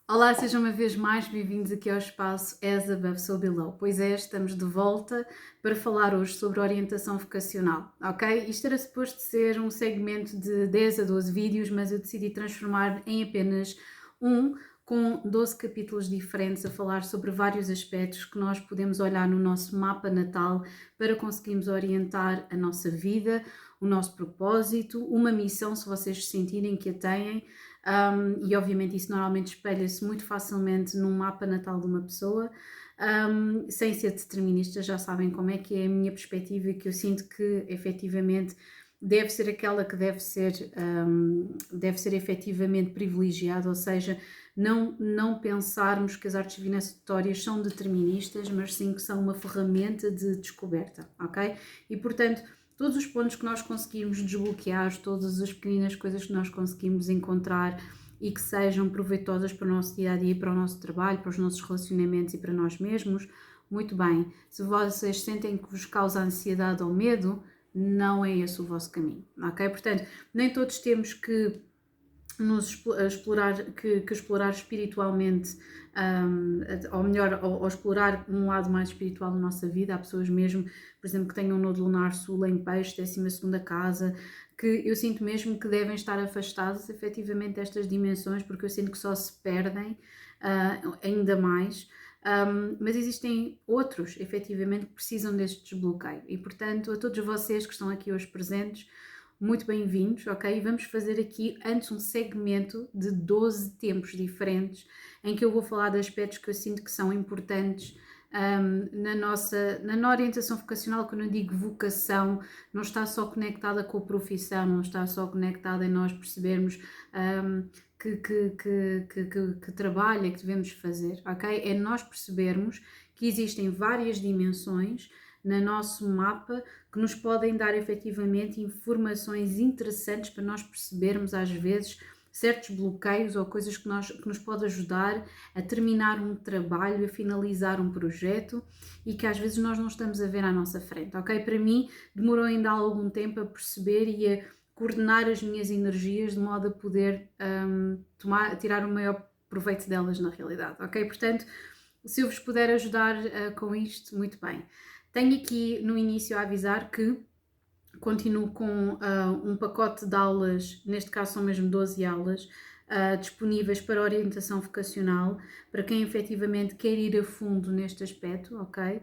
Olá, sejam uma vez mais bem-vindos aqui ao espaço As Above So Below. Pois é, estamos de volta para falar hoje sobre orientação vocacional, ok? Isto era suposto ser um segmento de 10 a 12 vídeos, mas eu decidi transformar em apenas um, com 12 capítulos diferentes a falar sobre vários aspectos que nós podemos olhar no nosso mapa natal para conseguirmos orientar a nossa vida, o nosso propósito, uma missão, se vocês sentirem que a têm. E obviamente isso normalmente espelha-se muito facilmente num mapa natal de uma pessoa, sem ser determinista. Já sabem como é que é a minha perspectiva e que eu sinto que efetivamente deve ser aquela que deve ser efetivamente privilegiada, ou seja, não pensarmos que as artes divinatórias são deterministas, mas sim que são uma ferramenta de descoberta, ok? E portanto, todos os pontos que nós conseguimos desbloquear, todas as pequenas coisas que nós conseguimos encontrar e que sejam proveitosas para o nosso dia a dia, para o nosso trabalho, para os nossos relacionamentos e para nós mesmos, muito bem. Se vocês sentem que vos causa ansiedade ou medo, não é esse o vosso caminho, ok? Portanto, nem todos temos que nos explorar, que explorar espiritualmente, ou melhor, ou explorar um lado mais espiritual na nossa vida. Há pessoas mesmo, por exemplo, que tenham um nodo lunar sul em peixe, 12ª casa, que eu sinto mesmo que devem estar afastados efetivamente destas dimensões, porque eu sinto que só se perdem ainda mais. Mas existem outros, efetivamente, que precisam deste desbloqueio. E, portanto, a todos vocês que estão aqui hoje presentes, muito bem-vindos, ok? Vamos fazer aqui antes um segmento de 12 tempos diferentes em que eu vou falar de aspectos que eu sinto que são importantes na orientação vocacional. Quando eu digo vocação, não está só conectada com a profissão, não está só conectada em nós percebermos que trabalho é que devemos fazer, ok? É nós percebermos que existem várias dimensões no nosso mapa que nos podem dar efetivamente informações interessantes para nós percebermos às vezes certos bloqueios ou coisas que nos pode ajudar a terminar um trabalho, a finalizar um projeto e que às vezes nós não estamos a ver à nossa frente, ok? Para mim demorou ainda algum tempo a perceber e a coordenar as minhas energias de modo a poder tirar o maior proveito delas na realidade, ok? Portanto, se eu vos puder ajudar com isto, muito bem. Tenho aqui no início a avisar que continuo com um pacote de aulas, neste caso são mesmo 12 aulas, disponíveis para orientação vocacional, para quem efetivamente quer ir a fundo neste aspecto, ok?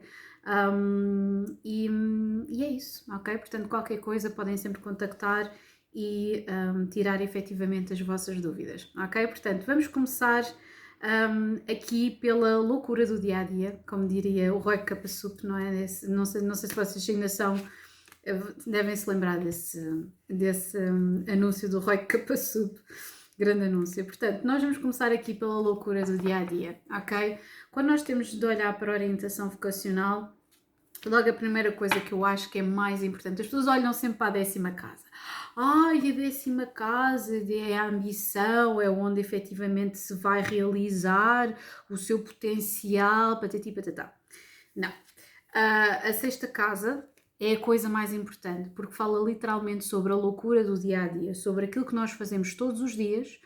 E é isso, ok? Portanto, qualquer coisa podem sempre contactar e tirar efetivamente as vossas dúvidas, ok? Portanto, vamos começar aqui pela loucura do dia a dia, como diria o Roy Capasup, não é? Não sei se vocês ainda são, devem se lembrar desse anúncio do Roy Capasup, grande anúncio. Portanto, nós vamos começar aqui pela loucura do dia a dia, ok? Quando nós temos de olhar para a orientação vocacional, logo a primeira coisa que eu acho que é mais importante, as pessoas olham sempre para a 10ª casa. Ai, a 10ª casa é a ambição, é onde efetivamente se vai realizar o seu potencial, patati patatá. Não. A 6ª casa é a coisa mais importante, porque fala literalmente sobre a loucura do dia a dia, sobre aquilo que nós fazemos todos os dias.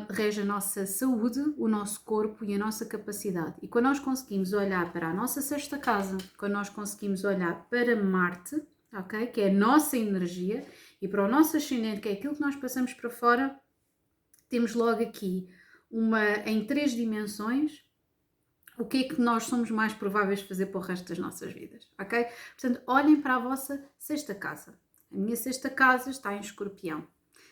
Rege a nossa saúde, o nosso corpo e a nossa capacidade. E quando nós conseguimos olhar para a nossa 6ª casa, quando nós conseguimos olhar para Marte, ok, que é a nossa energia, e para o nosso ascendente, que é aquilo que nós passamos para fora, temos logo aqui em 3 dimensões, o que é que nós somos mais prováveis de fazer para o resto das nossas vidas, ok? Portanto, olhem para a vossa 6ª casa. A minha 6ª casa está em Escorpião.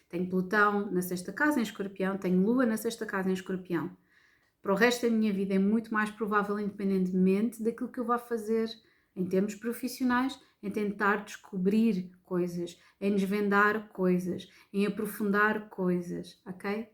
Tenho Plutão na 6ª casa em Escorpião, tenho Lua na 6ª casa em Escorpião. Para o resto da minha vida é muito mais provável, independentemente daquilo que eu vá fazer em termos profissionais, em tentar descobrir coisas, em desvendar coisas, em aprofundar coisas, ok?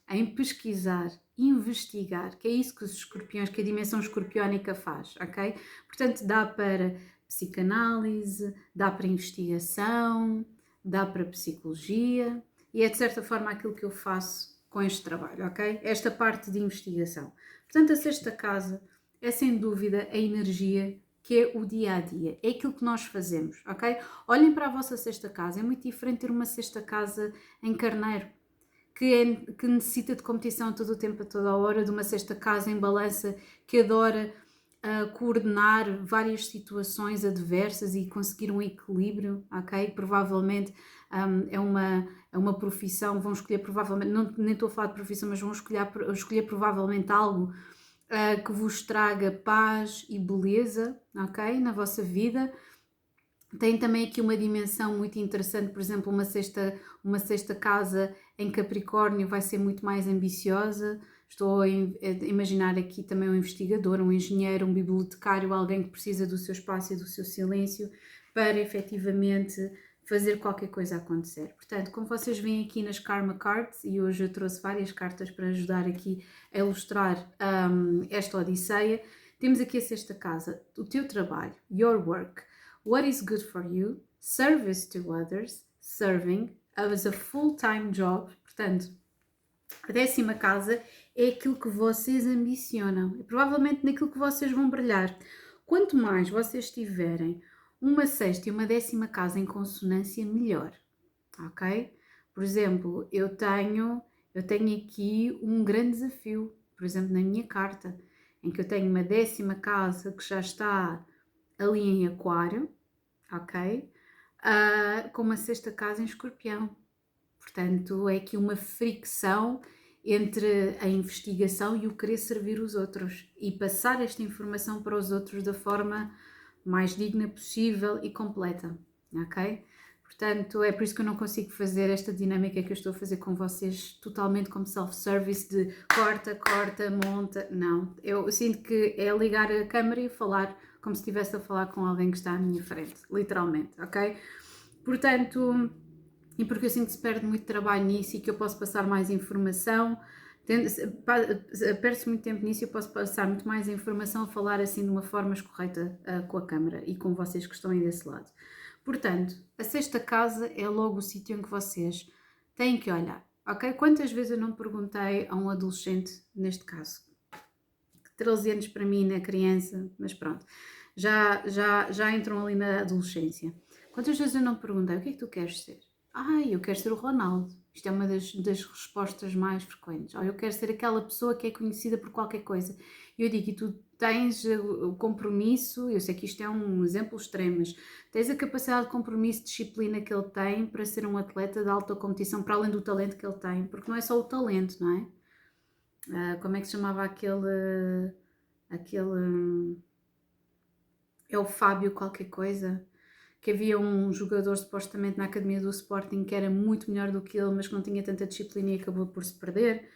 Em pesquisar, investigar, que é isso que os escorpiões, que a dimensão escorpiónica faz, ok? Portanto, dá para psicanálise, dá para investigação, dá para psicologia e é de certa forma aquilo que eu faço com este trabalho, ok? Esta parte de investigação. Portanto, a 6ª casa é sem dúvida a energia que é o dia a dia, é aquilo que nós fazemos, ok? Olhem para a vossa 6ª casa, é muito diferente ter uma 6ª casa em Carneiro, que necessita de competição todo o tempo, a toda a hora, de uma sexta casa em balança, que adora coordenar várias situações adversas e conseguir um equilíbrio, ok? Provavelmente é uma profissão, vão escolher provavelmente, não, nem estou a falar de profissão, mas vão escolher provavelmente algo que vos traga paz e beleza, ok? Na vossa vida. Tem também aqui uma dimensão muito interessante, por exemplo, uma sexta casa em Capricórnio vai ser muito mais ambiciosa. Estou a imaginar aqui também um investigador, um engenheiro, um bibliotecário, alguém que precisa do seu espaço e do seu silêncio para efetivamente fazer qualquer coisa acontecer. Portanto, como vocês veem aqui nas Karma Cards, e hoje eu trouxe várias cartas para ajudar aqui a ilustrar esta odisseia, temos aqui a sexta casa, o teu trabalho, your work. What is good for you, service to others, serving as a full-time job. Portanto, a 10ª casa é aquilo que vocês ambicionam, é provavelmente naquilo que vocês vão brilhar. Quanto mais vocês tiverem uma sexta e uma 10ª casa em consonância, melhor, ok? Por exemplo, eu tenho aqui um grande desafio, por exemplo, na minha carta, em que eu tenho uma 10ª casa que já está ali em Aquário, ok? Com uma sexta casa em Escorpião. Portanto, é aqui uma fricção entre a investigação e o querer servir os outros e passar esta informação para os outros da forma mais digna possível e completa, ok? Portanto, é por isso que eu não consigo fazer esta dinâmica que eu estou a fazer com vocês totalmente como self-service de corta, monta, não. Eu sinto que é ligar a câmera e falar como se estivesse a falar com alguém que está à minha frente, literalmente, ok? Portanto, e porque eu sinto que se perde muito trabalho nisso e que eu posso passar mais informação, perde-se muito tempo nisso e eu posso passar muito mais informação a falar assim de uma forma correta com a câmera e com vocês que estão aí desse lado. Portanto, a sexta casa é logo o sítio em que vocês têm que olhar, ok? Quantas vezes eu não perguntei a um adolescente, neste caso, 13 anos para mim na criança, mas pronto, já entram ali na adolescência. Quantas vezes eu não perguntei, o que é que tu queres ser? Eu quero ser o Ronaldo. Isto é uma das respostas mais frequentes. Eu quero ser aquela pessoa que é conhecida por qualquer coisa. E eu digo, e tu tens o compromisso, eu sei que isto é um exemplo extremo, mas tens a capacidade de compromisso, disciplina que ele tem para ser um atleta de alta competição, para além do talento que ele tem, porque não é só o talento, não é? Como é que se chamava aquele é o Fábio qualquer coisa, que havia um jogador supostamente na academia do Sporting que era muito melhor do que ele, mas que não tinha tanta disciplina e acabou por se perder.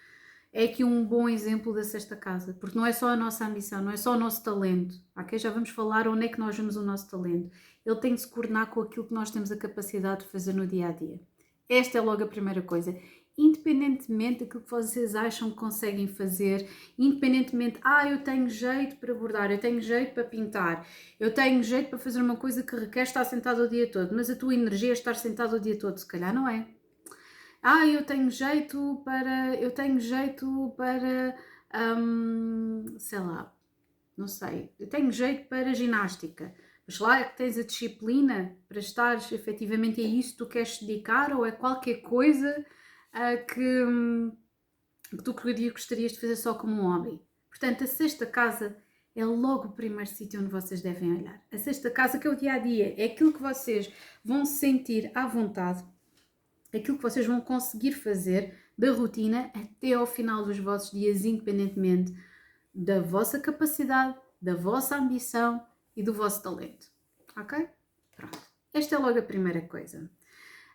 É aqui um bom exemplo da sexta casa, porque não é só a nossa ambição, não é só o nosso talento, ok? Já vamos falar onde é que nós vemos o nosso talento. Ele tem de se coordenar com aquilo que nós temos a capacidade de fazer no dia-a-dia. Esta é logo a primeira coisa. Independentemente daquilo que vocês acham que conseguem fazer, independentemente, eu tenho jeito para bordar, eu tenho jeito para pintar, eu tenho jeito para fazer uma coisa que requer estar sentado o dia todo, mas a tua energia é estar sentado o dia todo, se calhar não é. Eu tenho jeito para, sei lá, não sei, eu tenho jeito para ginástica, mas lá é que tens a disciplina para estares efetivamente a isso que tu queres dedicar ou é qualquer coisa que tu gostarias de fazer só como um hobby. Portanto, a sexta casa é logo o primeiro sítio onde vocês devem olhar. A sexta casa, que é o dia-a-dia, é aquilo que vocês vão sentir à vontade, aquilo que vocês vão conseguir fazer da rotina até ao final dos vossos dias, independentemente da vossa capacidade, da vossa ambição e do vosso talento. Ok? Pronto. Esta é logo a primeira coisa.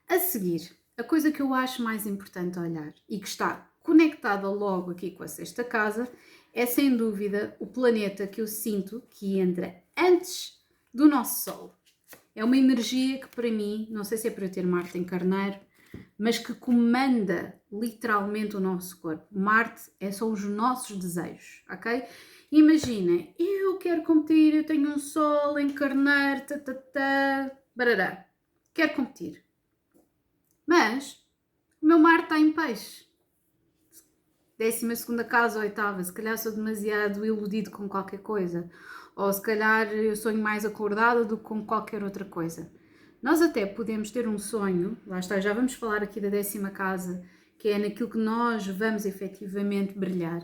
A seguir, a coisa que eu acho mais importante olhar e que está conectada logo aqui com a sexta casa é sem dúvida o planeta que eu sinto que entra antes do nosso Sol. É uma energia que para mim, não sei se é para eu ter Marte em Carneiro, mas que comanda literalmente o nosso corpo. Marte são os nossos desejos, ok? Imaginem, eu quero competir, eu tenho um Sol em Carneiro, barará, quero competir. Mas o meu Marte está em Peixe. 12ª casa ou 8ª, se calhar sou demasiado iludido com qualquer coisa. Ou se calhar eu sonho mais acordada do que com qualquer outra coisa. Nós até podemos ter um sonho, lá está, já vamos falar aqui da 10ª casa, que é naquilo que nós vamos efetivamente brilhar.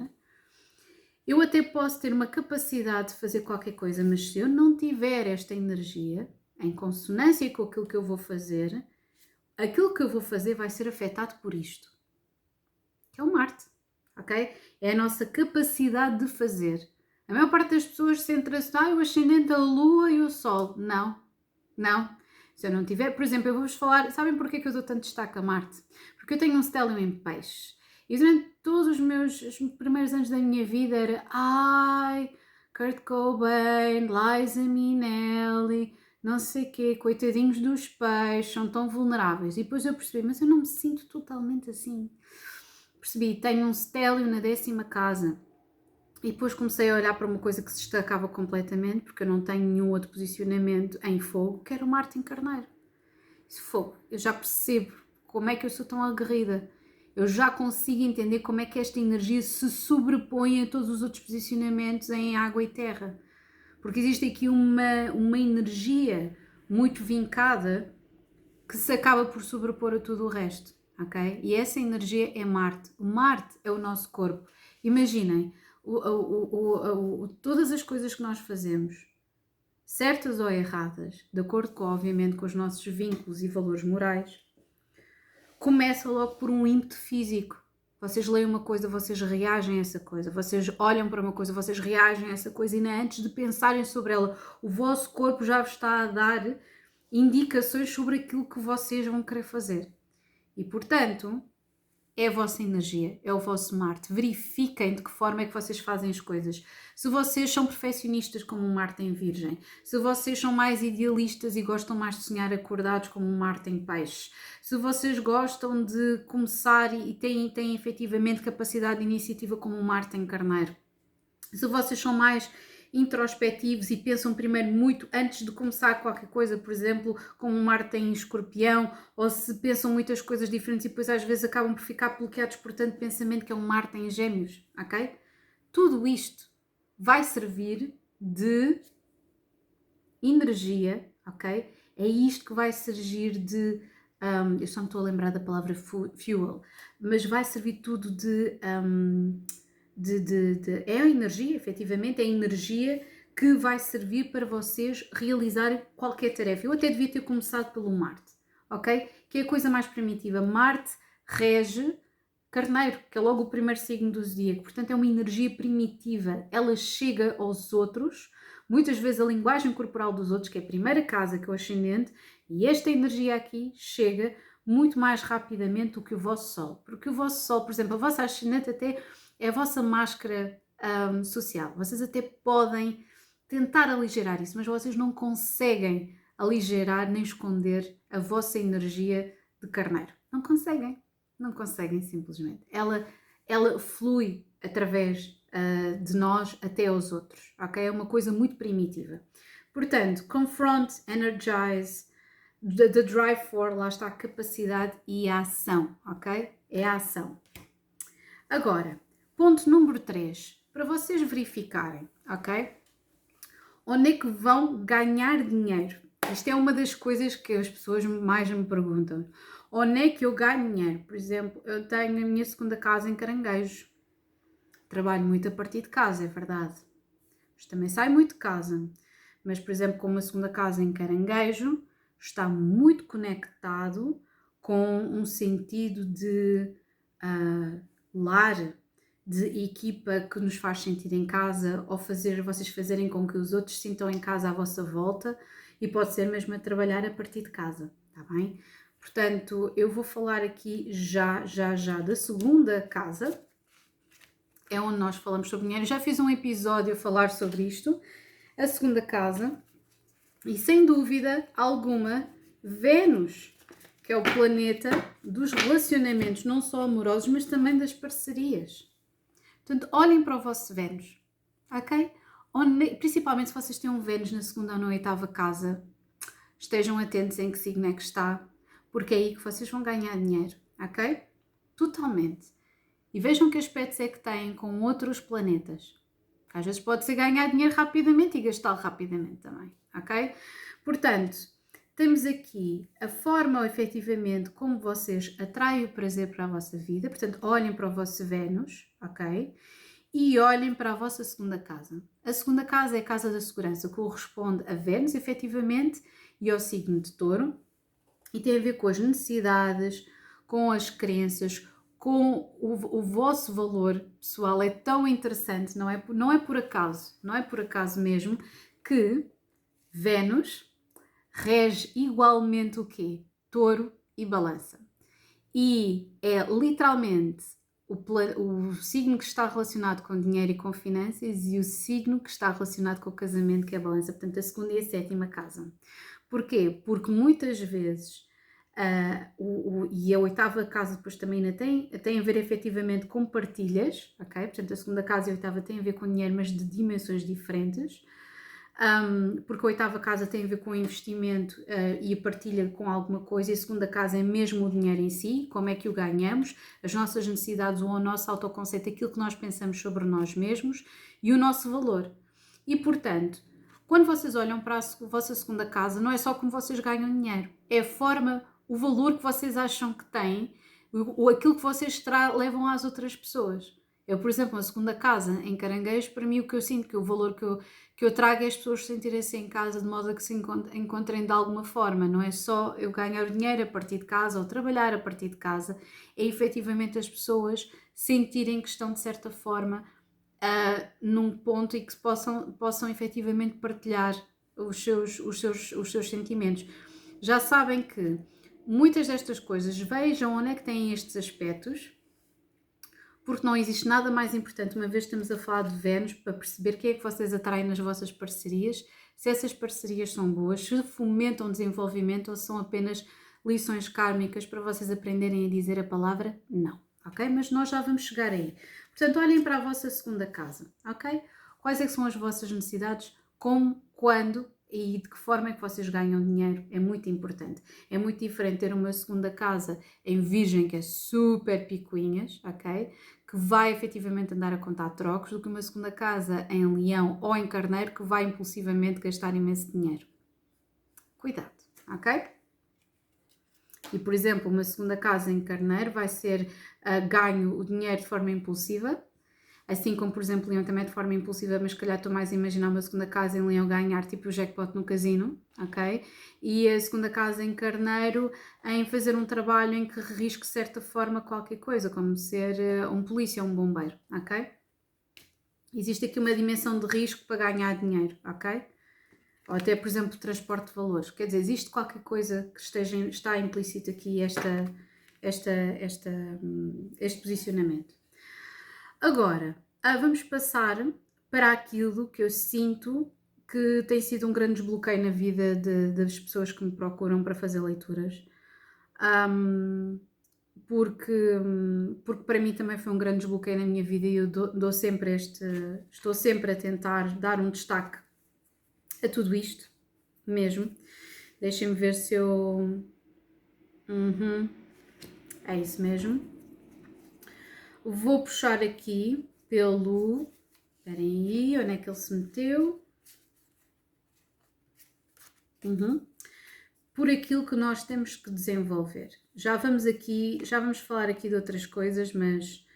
Eu até posso ter uma capacidade de fazer qualquer coisa, mas se eu não tiver esta energia em consonância com aquilo que eu vou fazer, aquilo que eu vou fazer vai ser afetado por isto, que é o Marte, ok? É a nossa capacidade de fazer. A maior parte das pessoas centra-se, o ascendente, a Lua e o Sol. Não, não. Se eu não tiver, por exemplo, eu vou-vos falar, sabem porquê que eu dou tanto destaque a Marte? Porque eu tenho um stellium em peixe. E durante todos os primeiros anos da minha vida era, Kurt Cobain, Liza Minnelli, não sei o quê, coitadinhos dos peixes, são tão vulneráveis. E depois eu percebi, mas eu não me sinto totalmente assim. Percebi, tenho um stellium na 10ª casa. E depois comecei a olhar para uma coisa que se destacava completamente, porque eu não tenho nenhum outro posicionamento em fogo, que era o Marte em Carneiro. Isso, fogo, eu já percebo como é que eu sou tão aguerrida. Eu já consigo entender como é que esta energia se sobrepõe a todos os outros posicionamentos em água e terra. Porque existe aqui uma energia muito vincada que se acaba por sobrepor a tudo o resto, ok? E essa energia é Marte. O Marte é o nosso corpo. Imaginem, todas as coisas que nós fazemos, certas ou erradas, de acordo com, obviamente, com os nossos vínculos e valores morais, começa logo por um ímpeto físico. Vocês leem uma coisa, vocês reagem a essa coisa. Vocês olham para uma coisa, vocês reagem a essa coisa. E não, antes de pensarem sobre ela, o vosso corpo já vos está a dar indicações sobre aquilo que vocês vão querer fazer. E, portanto, é a vossa energia, é o vosso Marte. Verifiquem de que forma é que vocês fazem as coisas. Se vocês são perfeccionistas como um Marte em Virgem, se vocês são mais idealistas e gostam mais de sonhar acordados como um Marte em Peixe, se vocês gostam de começar e têm efetivamente capacidade de iniciativa como um Marte em Carneiro, se vocês são mais introspectivos e pensam primeiro muito antes de começar qualquer coisa, por exemplo, como um Marte em Escorpião, ou se pensam muitas coisas diferentes e depois às vezes acabam por ficar bloqueados por tanto pensamento, que é um Marte em Gêmeos, ok? Tudo isto vai servir de energia, ok? É isto que vai servir de... eu só me estou a lembrar da palavra fuel, mas vai servir tudo de é a energia, efetivamente, é a energia que vai servir para vocês realizarem qualquer tarefa. Eu até devia ter começado pelo Marte, ok? Que é a coisa mais primitiva. Marte rege Carneiro, que é logo o primeiro signo do zodíaco. Portanto, é uma energia primitiva. Ela chega aos outros, muitas vezes a linguagem corporal dos outros, que é a primeira casa, que é o ascendente, e esta energia aqui chega muito mais rapidamente do que o vosso Sol. Porque o vosso Sol, por exemplo, a vossa ascendente até é a vossa máscara social. Vocês até podem tentar aligerar isso, mas vocês não conseguem aligerar nem esconder a vossa energia de Carneiro. Não conseguem. Não conseguem, simplesmente. Ela flui através de nós até aos outros, ok? É uma coisa muito primitiva. Portanto, confront, energize, the drive for, lá está a capacidade e a ação, ok? É a ação. Agora, ponto número 3, para vocês verificarem, ok? Onde é que vão ganhar dinheiro? Isto é uma das coisas que as pessoas mais me perguntam. Onde é que eu ganho dinheiro? Por exemplo, eu tenho a minha segunda casa em Caranguejo. Trabalho muito a partir de casa, é verdade. Mas também saio muito de casa. Mas, por exemplo, como a segunda casa em Caranguejo está muito conectado com um sentido de lar, de equipa que nos faz sentir em casa, ou vocês fazerem com que os outros sintam em casa à vossa volta, e pode ser mesmo a trabalhar a partir de casa, está bem? Portanto, eu vou falar aqui já da segunda casa, é onde nós falamos sobre dinheiro. Já fiz um episódio a falar sobre isto, a segunda casa, e sem dúvida alguma, Vênus, que é o planeta dos relacionamentos, não só amorosos, mas também das parcerias. Portanto, olhem para o vosso Vênus, ok? Principalmente se vocês têm um Vênus na segunda ou na 8ª casa, estejam atentos em que signo é que está, porque é aí que vocês vão ganhar dinheiro, ok? Totalmente. E vejam que aspectos é que têm com outros planetas. Às vezes pode ser ganhar dinheiro rapidamente e gastá-lo rapidamente também, ok? Portanto, Temos aqui a forma, efetivamente, como vocês atraem o prazer para a vossa vida. Portanto, olhem para o vosso Vênus, ok? E olhem para a vossa segunda casa. A segunda casa é a casa da segurança, corresponde a Vênus, efetivamente, e ao signo de Touro. E tem a ver com as necessidades, com as crenças, com o vosso valor pessoal. É tão interessante, não é por acaso, não é por acaso mesmo que Vênus rege igualmente o quê? Touro e Balança. E é literalmente o signo que está relacionado com dinheiro e com finanças e o signo que está relacionado com o casamento, que é a Balança. Portanto, a segunda e a sétima casa. Porquê? Porque muitas vezes, e a oitava casa depois também ainda tem a ver efetivamente com partilhas, ok? Portanto, a segunda casa e a oitava têm a ver com dinheiro, mas de dimensões diferentes. Porque a oitava casa tem a ver com o investimento e a partilha com alguma coisa, e a segunda casa é mesmo o dinheiro em si, como é que o ganhamos, as nossas necessidades, o nosso autoconceito, aquilo que nós pensamos sobre nós mesmos e o nosso valor. E portanto, quando vocês olham para a vossa segunda casa, não é só como vocês ganham dinheiro, é a forma, o valor que vocês acham que têm, ou aquilo que vocês levam às outras pessoas. Eu, por exemplo, a segunda casa em Caranguejo, para mim o que eu sinto, que o valor que eu trago é as pessoas sentirem-se em casa de modo a que se encontrem de alguma forma. Não é só eu ganhar dinheiro a partir de casa ou trabalhar a partir de casa, é efetivamente as pessoas sentirem que estão de certa forma num ponto e que possam efetivamente partilhar os seus sentimentos. Já sabem que muitas destas coisas, vejam onde é que têm estes aspectos, porque não existe nada mais importante, uma vez estamos a falar de Vênus, para perceber quem é que vocês atraem nas vossas parcerias, se essas parcerias são boas, se fomentam desenvolvimento ou são apenas lições kármicas para vocês aprenderem a dizer a palavra não, ok? Mas nós já vamos chegar aí. Portanto, olhem para a vossa segunda casa, ok? Quais é que são as vossas necessidades, como, quando e de que forma é que vocês ganham dinheiro, é muito importante. É muito diferente ter uma segunda casa em Virgem, que é super picuinhas, ok? Que vai efetivamente andar a contar trocos, do que uma segunda casa em Leão ou em Carneiro, que vai impulsivamente gastar imenso dinheiro. Cuidado, ok? E, por exemplo, uma segunda casa em Carneiro vai ser ganho o dinheiro de forma impulsiva, assim como, por exemplo, Leão também de forma impulsiva, mas se calhar estou mais a imaginar uma segunda casa em Leão ganhar tipo o jackpot no casino, ok? E a segunda casa em Carneiro em fazer um trabalho em que arrisque de certa forma qualquer coisa, como ser um polícia ou um bombeiro, ok? Existe aqui uma dimensão de risco para ganhar dinheiro, ok? Ou até, por exemplo, transporte de valores. Quer dizer, existe qualquer coisa que está implícito aqui este posicionamento. Agora, vamos passar para aquilo que eu sinto que tem sido um grande desbloqueio na vida das pessoas que me procuram para fazer leituras. Porque para mim também foi um grande desbloqueio na minha vida e eu estou sempre a tentar dar um destaque a tudo isto, mesmo. Deixem-me ver se eu... É isso mesmo. Vou puxar aqui pelo... Esperem aí, onde é que ele se meteu? Por aquilo que nós temos que desenvolver. Já vamos falar aqui de outras coisas, mas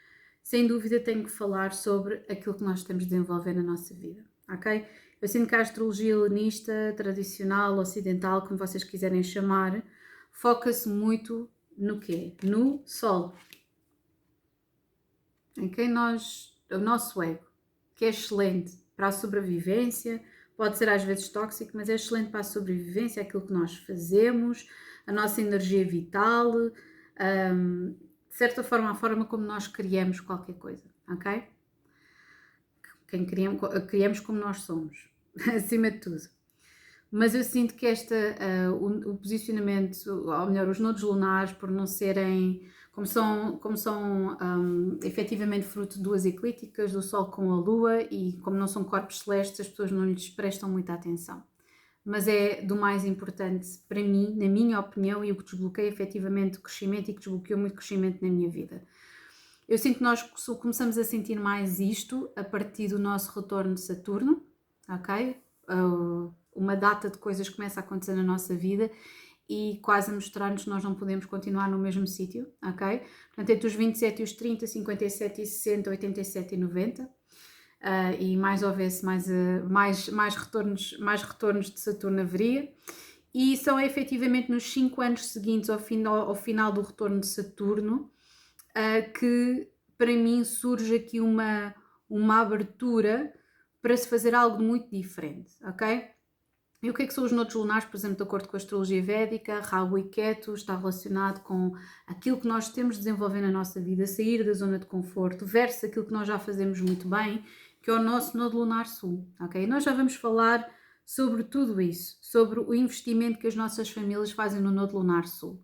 sem dúvida tenho que falar sobre aquilo que nós temos de desenvolver na nossa vida, ok? Eu sinto que a astrologia helenista, tradicional, ocidental, como vocês quiserem chamar, foca-se muito no quê? No Sol. Ok? O nosso ego, que é excelente para a sobrevivência, pode ser às vezes tóxico, mas é excelente para a sobrevivência, aquilo que nós fazemos, a nossa energia vital, de certa forma, a forma como nós criamos qualquer coisa, ok? Criamos como nós somos, acima de tudo. Mas eu sinto que o posicionamento, ou melhor, os nodos lunares, por não serem, como são efetivamente fruto de duas eclípticas, do Sol com a Lua, e como não são corpos celestes, as pessoas não lhes prestam muita atenção. Mas é do mais importante para mim, na minha opinião, e o que desbloqueia efetivamente o crescimento e que desbloqueou muito crescimento na minha vida. Eu sinto que nós começamos a sentir mais isto a partir do nosso retorno de Saturno, ok? uma data de coisas que começa a acontecer na nossa vida e quase a mostrar-nos que nós não podemos continuar no mesmo sítio, ok? Portanto, entre os 27 e os 30, 57 e 60, 87 e 90. E mais houvesse mais retornos de Saturno haveria. E são efetivamente nos 5 anos seguintes ao final do retorno de Saturno que para mim surge aqui uma abertura para se fazer algo muito diferente, ok? E o que é que são os nodos lunares, por exemplo, de acordo com a astrologia védica? Rahu e Ketu está relacionado com aquilo que nós temos de desenvolver na nossa vida, sair da zona de conforto, versus aquilo que nós já fazemos muito bem, que é o nosso nodo lunar sul, ok? E nós já vamos falar sobre tudo isso, sobre o investimento que as nossas famílias fazem no nodo lunar sul.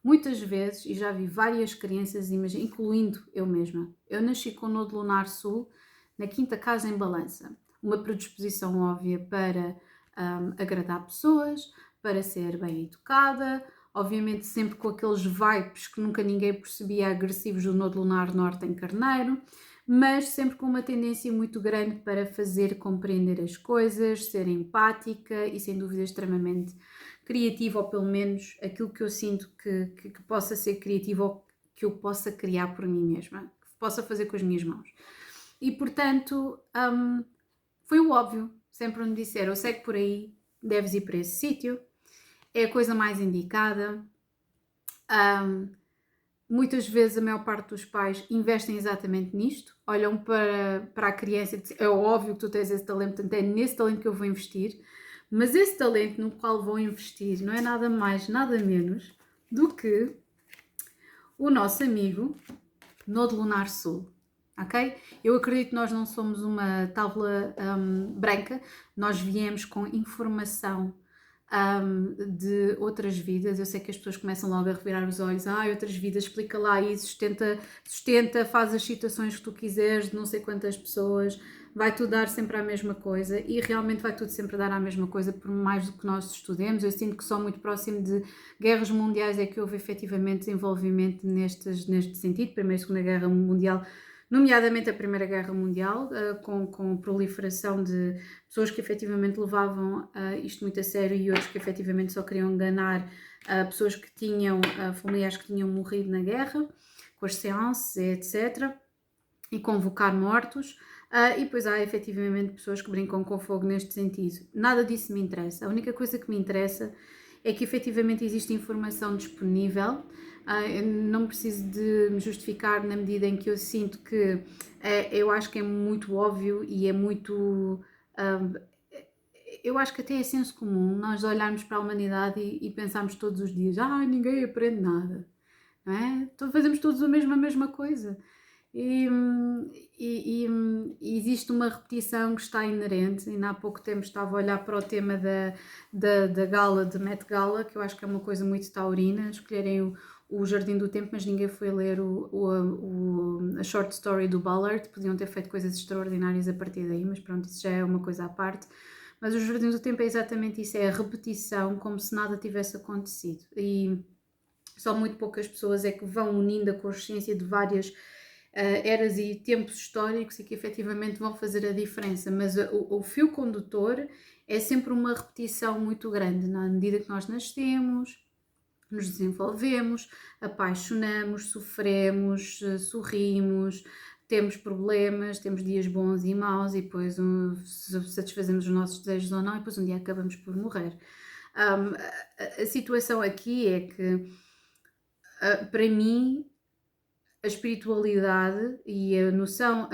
Muitas vezes, e já vi várias crianças, incluindo eu mesma, eu nasci com o nodo lunar sul na quinta casa em balança. Uma predisposição óbvia para agradar pessoas, para ser bem educada, obviamente sempre com aqueles vibes que nunca ninguém percebia agressivos do nodo lunar norte em Carneiro, mas sempre com uma tendência muito grande para fazer compreender as coisas, ser empática e sem dúvida extremamente criativa, ou pelo menos aquilo que eu sinto que possa ser criativo ou que eu possa criar por mim mesma, que possa fazer com as minhas mãos. E portanto, foi o óbvio, sempre me disseram, eu sei que por aí deves ir para esse sítio, é a coisa mais indicada. Muitas vezes a maior parte dos pais investem exatamente nisto, olham para a criança e dizem, é óbvio que tu tens esse talento, portanto é nesse talento que eu vou investir, mas esse talento no qual vou investir não é nada mais, nada menos do que o nosso amigo Nodo Lunar Sul, ok? Eu acredito que nós não somos uma tábua branca, nós viemos com informação de outras vidas. Eu sei que as pessoas começam logo a revirar os olhos, outras vidas, explica lá isso, sustenta, faz as citações que tu quiseres de não sei quantas pessoas, vai tudo dar sempre a mesma coisa e realmente vai tudo sempre dar a mesma coisa por mais do que nós estudemos. Eu sinto que só muito próximo de guerras mundiais é que houve efetivamente desenvolvimento neste sentido, Primeira e Segunda Guerra Mundial, nomeadamente a Primeira Guerra Mundial, com proliferação de pessoas que efetivamente levavam isto muito a sério e outros que efetivamente só queriam enganar pessoas que tinham, familiares que tinham morrido na guerra, com as séances, etc. E convocar mortos. E depois há efetivamente pessoas que brincam com fogo neste sentido. Nada disso me interessa. A única coisa que me interessa é que efetivamente existe informação disponível. Eu não preciso de me justificar na medida em que eu sinto que eu acho que é muito óbvio e é muito... eu acho que até é senso comum nós olharmos para a humanidade e pensarmos todos os dias ninguém aprende nada, não é? Então fazemos todos a mesma coisa. E existe uma repetição que está inerente. Ainda há pouco tempo estava a olhar para o tema da gala, de Met Gala, que eu acho que é uma coisa muito taurina, escolherem o Jardim do Tempo, mas ninguém foi ler a short story do Ballard. Podiam ter feito coisas extraordinárias a partir daí, mas pronto, isso já é uma coisa à parte. Mas o Jardim do Tempo é exatamente isso, é a repetição, como se nada tivesse acontecido. E só muito poucas pessoas é que vão unindo a consciência de várias eras e tempos históricos e que efetivamente vão fazer a diferença, mas o fio condutor é sempre uma repetição muito grande, na medida que nós nascemos, nos desenvolvemos, apaixonamos, sofremos, sorrimos, temos problemas, temos dias bons e maus e depois satisfazemos os nossos desejos ou não e depois um dia acabamos por morrer. A situação aqui é que para mim a espiritualidade e a noção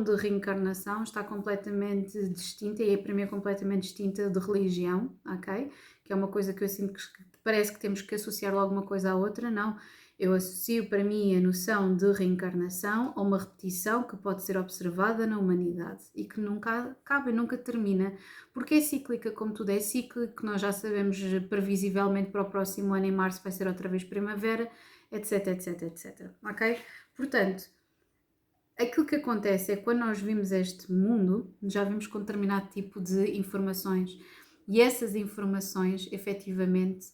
de reencarnação está completamente distinta e para mim é completamente distinta de religião, ok? Que é uma coisa que eu sinto que parece que temos que associar alguma coisa à outra, não. Eu associo para mim a noção de reencarnação a uma repetição que pode ser observada na humanidade e que nunca acaba, nunca termina, porque é cíclica, como tudo é cíclico, nós já sabemos previsivelmente para o próximo ano, em março, vai ser outra vez primavera, etc, etc, etc, ok? Portanto, aquilo que acontece é que quando nós vimos este mundo, já vimos com determinado tipo de informações e essas informações, efetivamente,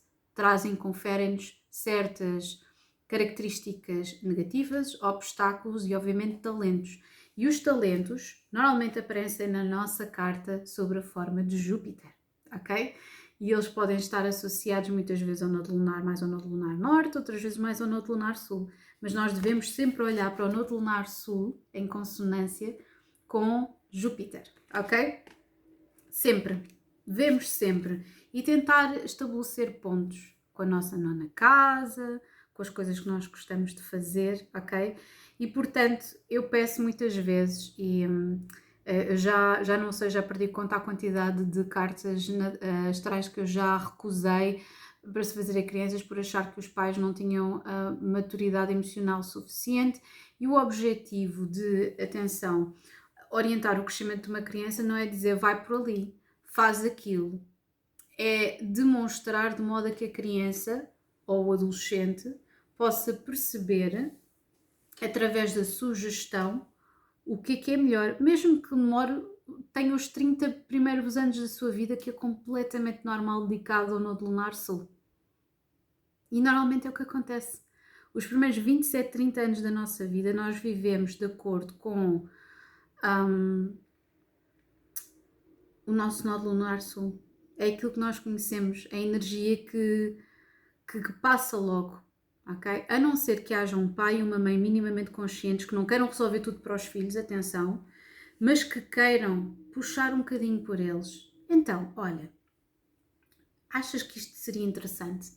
conferem-nos certas características negativas, obstáculos e, obviamente, talentos. E os talentos normalmente aparecem na nossa carta sobre a forma de Júpiter, ok? E eles podem estar associados muitas vezes ao nodo lunar mais ao nodo lunar norte, outras vezes mais ao nodo lunar sul. Mas nós devemos sempre olhar para o nodo lunar sul em consonância com Júpiter, ok? Sempre. Devemos sempre. E tentar estabelecer pontos com a nossa nona casa, com as coisas que nós gostamos de fazer, ok? E portanto, eu peço muitas vezes, e eu já não sei, já perdi conta a quantidade de cartas astrais que eu já recusei para se fazer a crianças por achar que os pais não tinham a maturidade emocional suficiente, e o objetivo de, atenção, orientar o crescimento de uma criança não é dizer vai por ali, faz aquilo, é demonstrar de modo a que a criança ou o adolescente possa perceber, através da sugestão, o que é melhor, mesmo que demore, tenha os 30 primeiros anos da sua vida, que é completamente normal, dedicado ao nodo lunar sul. E normalmente é o que acontece. Os primeiros 27, 30 anos da nossa vida nós vivemos de acordo com o nosso nodo lunar sul. É aquilo que nós conhecemos, a energia que passa logo, ok? A não ser que haja um pai e uma mãe minimamente conscientes que não queiram resolver tudo para os filhos, atenção, mas que queiram puxar um bocadinho por eles. Então, olha, achas que isto seria interessante?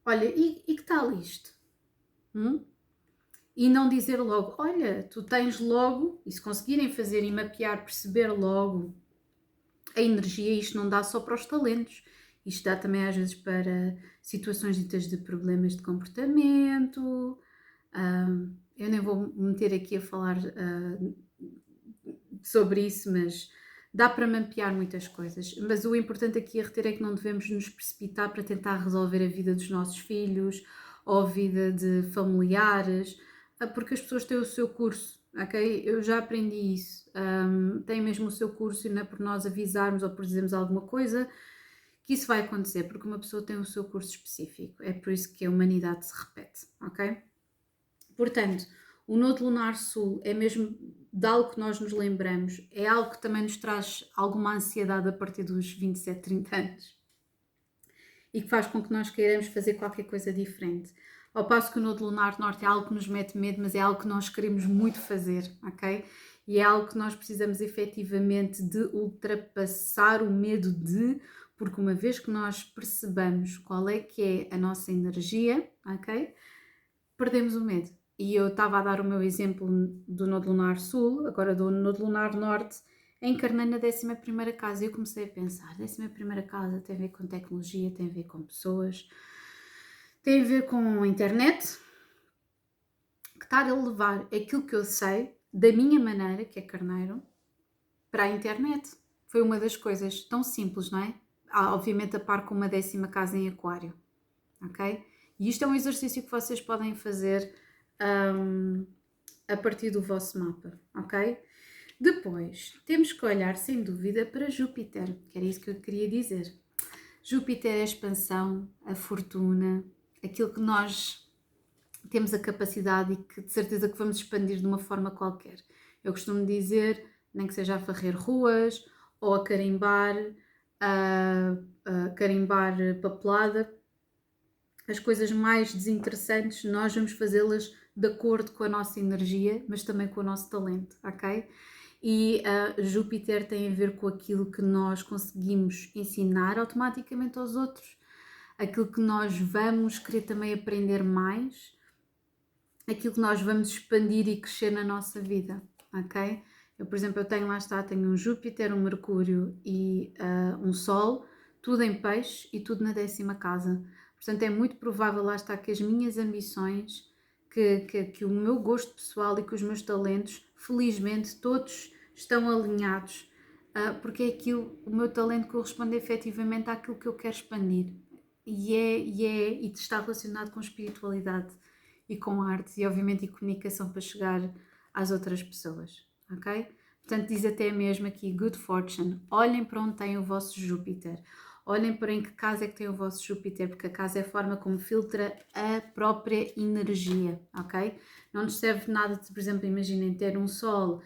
Olha, e que tal isto? E não dizer logo, olha, tu tens logo, e se conseguirem fazer e mapear, perceber logo a energia, isto não dá só para os talentos, isto dá também às vezes para situações ditas de problemas de comportamento. Eu nem vou meter aqui a falar sobre isso, mas dá para mapear muitas coisas. Mas o importante aqui a reter é que não devemos nos precipitar para tentar resolver a vida dos nossos filhos ou a vida de familiares, porque as pessoas têm o seu curso, ok? Eu já aprendi isso. Tem mesmo o seu curso e não é por nós avisarmos ou por dizermos alguma coisa que isso vai acontecer, porque uma pessoa tem o seu curso específico. É por isso que a humanidade se repete, ok? Portanto, o nodo lunar sul é mesmo de algo que nós nos lembramos, é algo que também nos traz alguma ansiedade a partir dos 27, 30 anos e que faz com que nós queiramos fazer qualquer coisa diferente. Ao passo que o nodo lunar norte é algo que nos mete medo, mas é algo que nós queremos muito fazer, ok? E é algo que nós precisamos efetivamente de ultrapassar o medo de, porque uma vez que nós percebamos qual é que é a nossa energia, ok? Perdemos o medo. E eu estava a dar o meu exemplo do nodo lunar sul, agora do nodo lunar norte, encarnei na 11ª casa e eu comecei a pensar, 11ª casa tem a ver com tecnologia, tem a ver com pessoas, tem a ver com a internet, que está a levar aquilo que eu sei, da minha maneira, que é carneiro, para a internet. Foi uma das coisas tão simples, não é? Obviamente a par com uma 10ª casa em aquário, ok? E isto é um exercício que vocês podem fazer a partir do vosso mapa, ok? Depois, temos que olhar sem dúvida para Júpiter, que era isso que eu queria dizer. Júpiter é a expansão, a fortuna, aquilo que nós temos a capacidade e que de certeza que vamos expandir de uma forma qualquer. Eu costumo dizer, nem que seja a varrer ruas ou a carimbar papelada, as coisas mais desinteressantes nós vamos fazê-las de acordo com a nossa energia, mas também com o nosso talento, ok? E Júpiter tem a ver com aquilo que nós conseguimos ensinar automaticamente aos outros, aquilo que nós vamos querer também aprender mais, aquilo que nós vamos expandir e crescer na nossa vida, ok? Eu, por exemplo, tenho um Júpiter, um Mercúrio e um Sol, tudo em peixe e tudo na 10ª casa. Portanto, é muito provável, lá está, que as minhas ambições, que o meu gosto pessoal e que os meus talentos, felizmente, todos estão alinhados, porque é aquilo, o meu talento corresponde efetivamente àquilo que eu quero expandir. E está relacionado com espiritualidade e com arte e, obviamente, e comunicação para chegar às outras pessoas, ok? Portanto, diz até mesmo aqui, good fortune, olhem para onde tem o vosso Júpiter. olhem para em que casa é que tem o vosso Júpiter, porque a casa é a forma como filtra a própria energia, ok? Não nos serve nada de, por exemplo, imaginem ter um Sol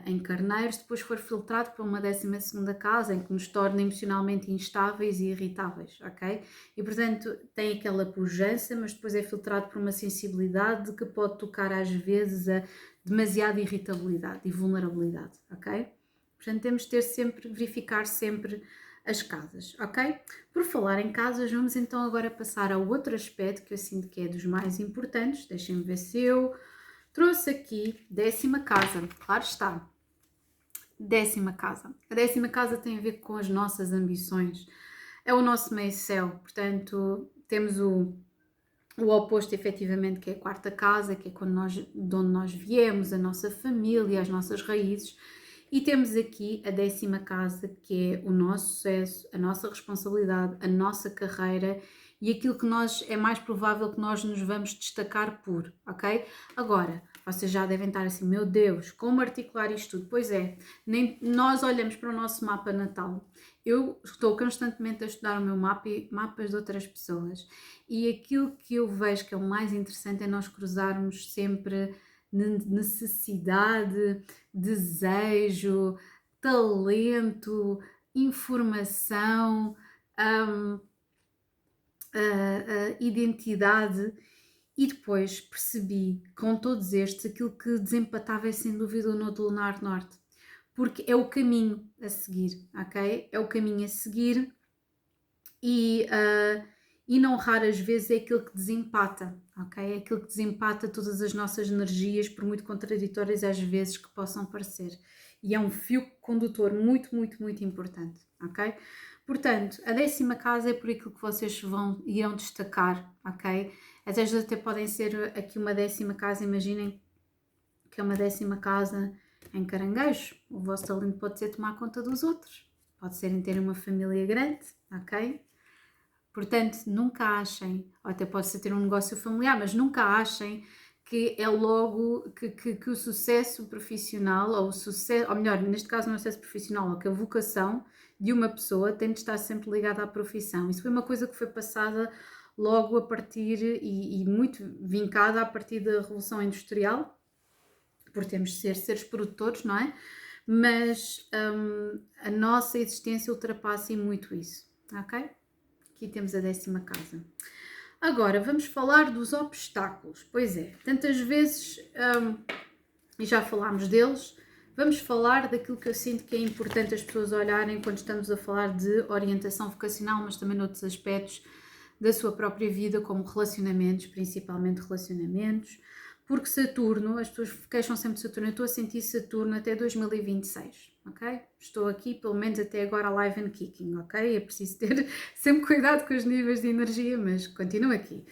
em Carneiros, depois for filtrado para uma 12ª casa, em que nos torna emocionalmente instáveis e irritáveis, ok? E, portanto, tem aquela pujança, mas depois é filtrado por uma sensibilidade que pode tocar às vezes a demasiada irritabilidade e vulnerabilidade, ok? Portanto, temos de ter sempre, verificar sempre as casas, ok? Por falar em casas, vamos então agora passar ao outro aspecto que eu sinto que é dos mais importantes. Deixem-me ver se eu trouxe aqui 10ª casa, claro está. 10ª casa. A 10ª casa tem a ver com as nossas ambições. É o nosso meio-céu, portanto, temos o oposto, efetivamente, que é a 4ª casa, que é de onde nós viemos, a nossa família, as nossas raízes. E temos aqui a 10ª casa, que é o nosso sucesso, a nossa responsabilidade, a nossa carreira e aquilo que é mais provável que nós nos vamos destacar por, ok? Agora, vocês já devem estar assim, meu Deus, como articular isto tudo? Pois é, nós olhamos para o nosso mapa natal. Eu estou constantemente a estudar o meu mapa e mapas de outras pessoas. E aquilo que eu vejo que é o mais interessante é nós cruzarmos sempre necessidade, desejo, talento, informação, identidade. E depois percebi, com todos estes, aquilo que desempatava é sem dúvida o Nodo Lunar Norte, porque é o caminho a seguir, ok? É o caminho a seguir e não raras vezes é aquilo que desempata, ok? É aquilo que desempata todas as nossas energias, por muito contraditórias às vezes que possam parecer. E é um fio condutor muito, muito, muito importante, ok? Portanto, a 10ª casa é por aquilo que vocês irão destacar, ok? Às vezes até podem ser aqui uma 10ª casa, imaginem que é uma 10ª casa em Caranguejo. O vosso talento pode ser tomar conta dos outros, pode ser em ter uma família grande, ok? Portanto, nunca achem, ou até pode ser ter um negócio familiar, mas nunca achem que é logo que o sucesso profissional, ou o sucesso, ou melhor, neste caso não é o sucesso profissional, ou que a vocação de uma pessoa tem de estar sempre ligada à profissão. Isso foi uma coisa que foi passada logo a partir, e muito vincada a partir da Revolução Industrial, por termos de ser seres produtores, não é? Mas a nossa existência ultrapassa muito isso, ok? Aqui temos a 10ª casa. Agora, vamos falar dos obstáculos. Pois é, tantas vezes, e já falámos deles, vamos falar daquilo que eu sinto que é importante as pessoas olharem quando estamos a falar de orientação vocacional, mas também noutros aspectos da sua própria vida, como relacionamentos, principalmente relacionamentos, porque Saturno, as pessoas queixam sempre de Saturno, eu estou a sentir Saturno até 2026, ok? Estou aqui, pelo menos até agora, alive and kicking, ok? É preciso ter sempre cuidado com os níveis de energia, mas continuo aqui.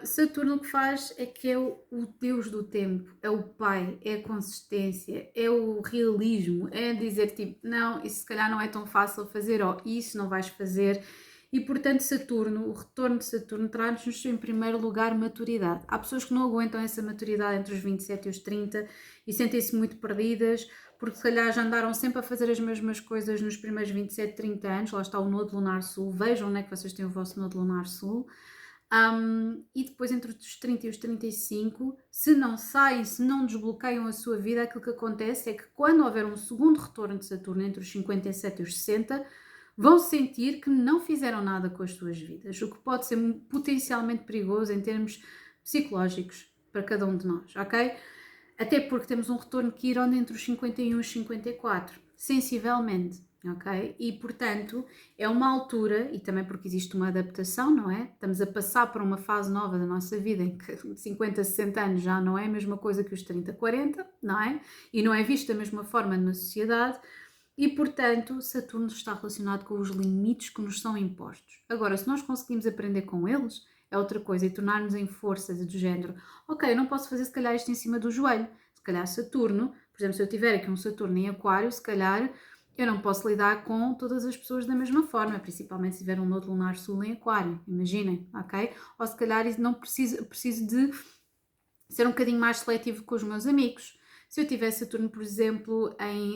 Saturno o que faz é que é o deus do tempo, é o pai, é a consistência, é o realismo, é dizer tipo, não, isso se calhar não é tão fácil fazer, ou isso não vais fazer. E portanto Saturno, o retorno de Saturno traz-nos em primeiro lugar maturidade. Há pessoas que não aguentam essa maturidade entre os 27 e os 30 e sentem-se muito perdidas, porque se calhar já andaram sempre a fazer as mesmas coisas nos primeiros 27, 30 anos, lá está o Nodo Lunar Sul, vejam onde é que vocês têm o vosso Nodo Lunar Sul. E depois entre os 30 e os 35, se não saem, se não desbloqueiam a sua vida, aquilo que acontece é que quando houver um segundo retorno de Saturno entre os 57 e os 60, vão sentir que não fizeram nada com as suas vidas, o que pode ser potencialmente perigoso em termos psicológicos para cada um de nós, ok? Até porque temos um retorno que irá entre os 51 e os 54, sensivelmente, ok? E, portanto, é uma altura, e também porque existe uma adaptação, não é? Estamos a passar por uma fase nova da nossa vida em que 50, 60 anos já não é a mesma coisa que os 30, 40, não é? E não é visto da mesma forma na sociedade. E, portanto, Saturno está relacionado com os limites que nos são impostos. Agora, se nós conseguimos aprender com eles, é outra coisa, e tornar-nos em forças do género, ok, eu não posso fazer se calhar isto em cima do joelho, se calhar Saturno, por exemplo, se eu tiver aqui um Saturno em Aquário, se calhar eu não posso lidar com todas as pessoas da mesma forma, principalmente se tiver um Nodo Lunar Sul em Aquário, imaginem, ok? Ou se calhar não preciso de ser um bocadinho mais seletivo com os meus amigos. Se eu tiver Saturno, por exemplo,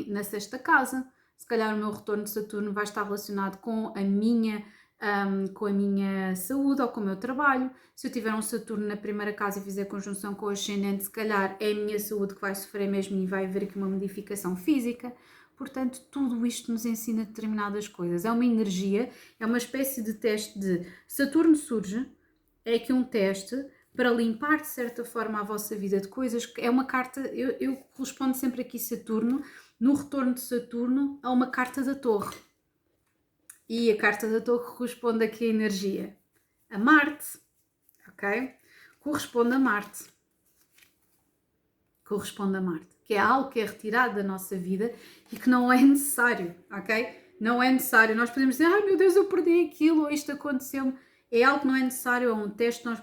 na 6ª casa, Se calhar o meu retorno de Saturno vai estar relacionado com a minha saúde ou com o meu trabalho. Se eu tiver um Saturno na primeira casa e fizer conjunção com o ascendente, se calhar é a minha saúde que vai sofrer mesmo e vai haver aqui uma modificação física. Portanto, tudo isto nos ensina determinadas coisas. É uma energia, é uma espécie de teste de Saturno surge, é aqui um teste para limpar de certa forma a vossa vida de coisas. É uma carta, eu correspondo sempre aqui Saturno, no retorno de Saturno, a uma carta da Torre. E a carta da Torre corresponde aqui a energia. A Marte, ok? Corresponde a Marte. Corresponde a Marte. Que é algo que é retirado da nossa vida e que não é necessário, ok? Não é necessário. Nós podemos dizer, ai meu Deus, eu perdi aquilo, ou isto aconteceu-me. É algo que não é necessário, é um teste que nós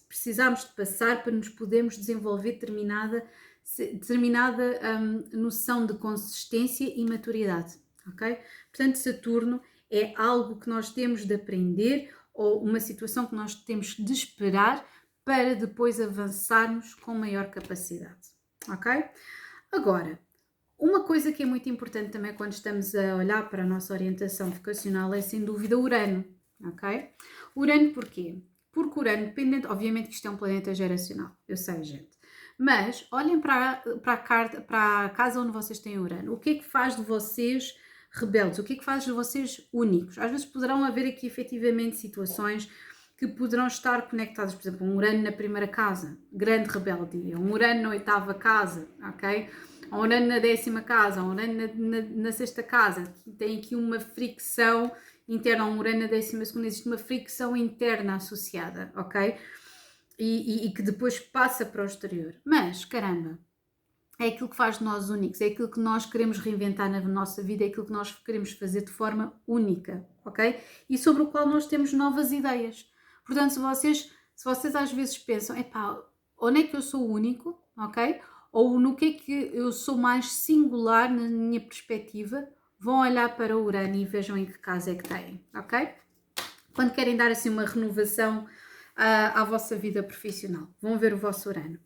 precisamos de passar para nos podermos desenvolver determinada noção de consistência e maturidade, ok? Portanto, Saturno é algo que nós temos de aprender ou uma situação que nós temos de esperar para depois avançarmos com maior capacidade, ok? Agora, uma coisa que é muito importante também quando estamos a olhar para a nossa orientação vocacional é sem dúvida Urano, ok? Urano porquê? Porque Urano, dependente, obviamente que isto é um planeta geracional, eu sei, gente, mas olhem para a casa onde vocês têm Urano. O que é que faz de vocês rebeldes? O que é que faz de vocês únicos? Às vezes poderão haver aqui efetivamente situações que poderão estar conectadas, por exemplo, um Urano na primeira casa, grande rebeldia, um Urano na oitava casa, ok? Um Urano na décima casa, um Urano na sexta casa, tem aqui uma fricção interna, um Urano na décima segunda, existe uma fricção interna associada, ok? E que depois passa para o exterior. Mas, caramba, é aquilo que faz de nós únicos, é aquilo que nós queremos reinventar na nossa vida, é aquilo que nós queremos fazer de forma única, ok? E sobre o qual nós temos novas ideias. Portanto, se vocês às vezes pensam, epá, onde é que eu sou único, ok? Ou no que é que eu sou mais singular na minha perspectiva, vão olhar para o Urano e vejam em que casa é que têm, ok? Quando querem dar assim uma renovação à vossa vida profissional, vão ver o vosso Urano.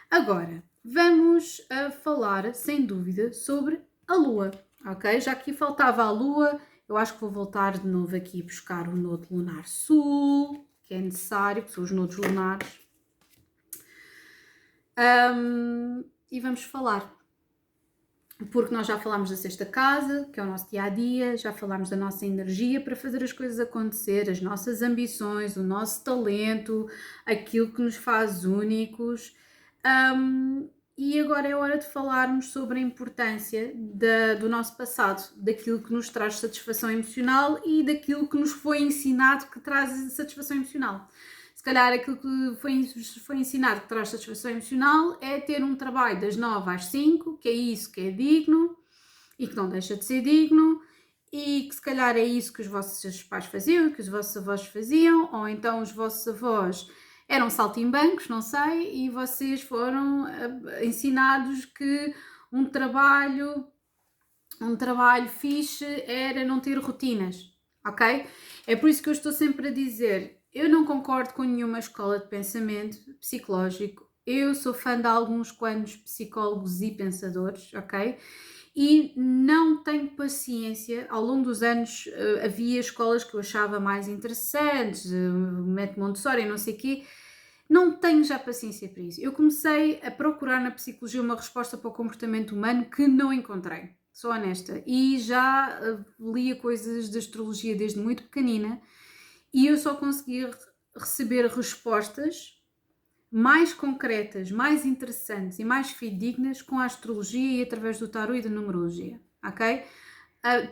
Agora, vamos falar, sem dúvida, sobre a Lua, ok? Já que faltava a Lua, eu acho que vou voltar de novo aqui buscar o nodo lunar sul, que é necessário, que são os nodos lunares. E vamos falar, porque nós já falámos da sexta casa, que é o nosso dia-a-dia, já falámos da nossa energia para fazer as coisas acontecer, as nossas ambições, o nosso talento, aquilo que nos faz únicos. E agora é hora de falarmos sobre a importância do nosso passado, daquilo que nos traz satisfação emocional e daquilo que nos foi ensinado que traz satisfação emocional. Se calhar aquilo que foi ensinado que traz satisfação emocional é ter um trabalho das 9 às 5, que é isso que é digno e que não deixa de ser digno, e que se calhar é isso que os vossos pais faziam, que os vossos avós faziam, ou então os vossos avós eram saltimbancos, não sei, e vocês foram ensinados que um trabalho fixe era não ter rotinas, ok? É por isso que eu estou sempre a dizer, eu não concordo com nenhuma escola de pensamento psicológico, eu sou fã de alguns quantos psicólogos e pensadores, ok? E não tenho paciência, ao longo dos anos havia escolas que eu achava mais interessantes, o método Montessori, não sei o quê, não tenho já paciência para isso. Eu comecei a procurar na psicologia uma resposta para o comportamento humano que não encontrei, sou honesta, e já lia coisas de astrologia desde muito pequenina e eu só conseguia receber respostas mais concretas, mais interessantes e mais fidedignas com a astrologia e através do tarot e da numerologia, ok?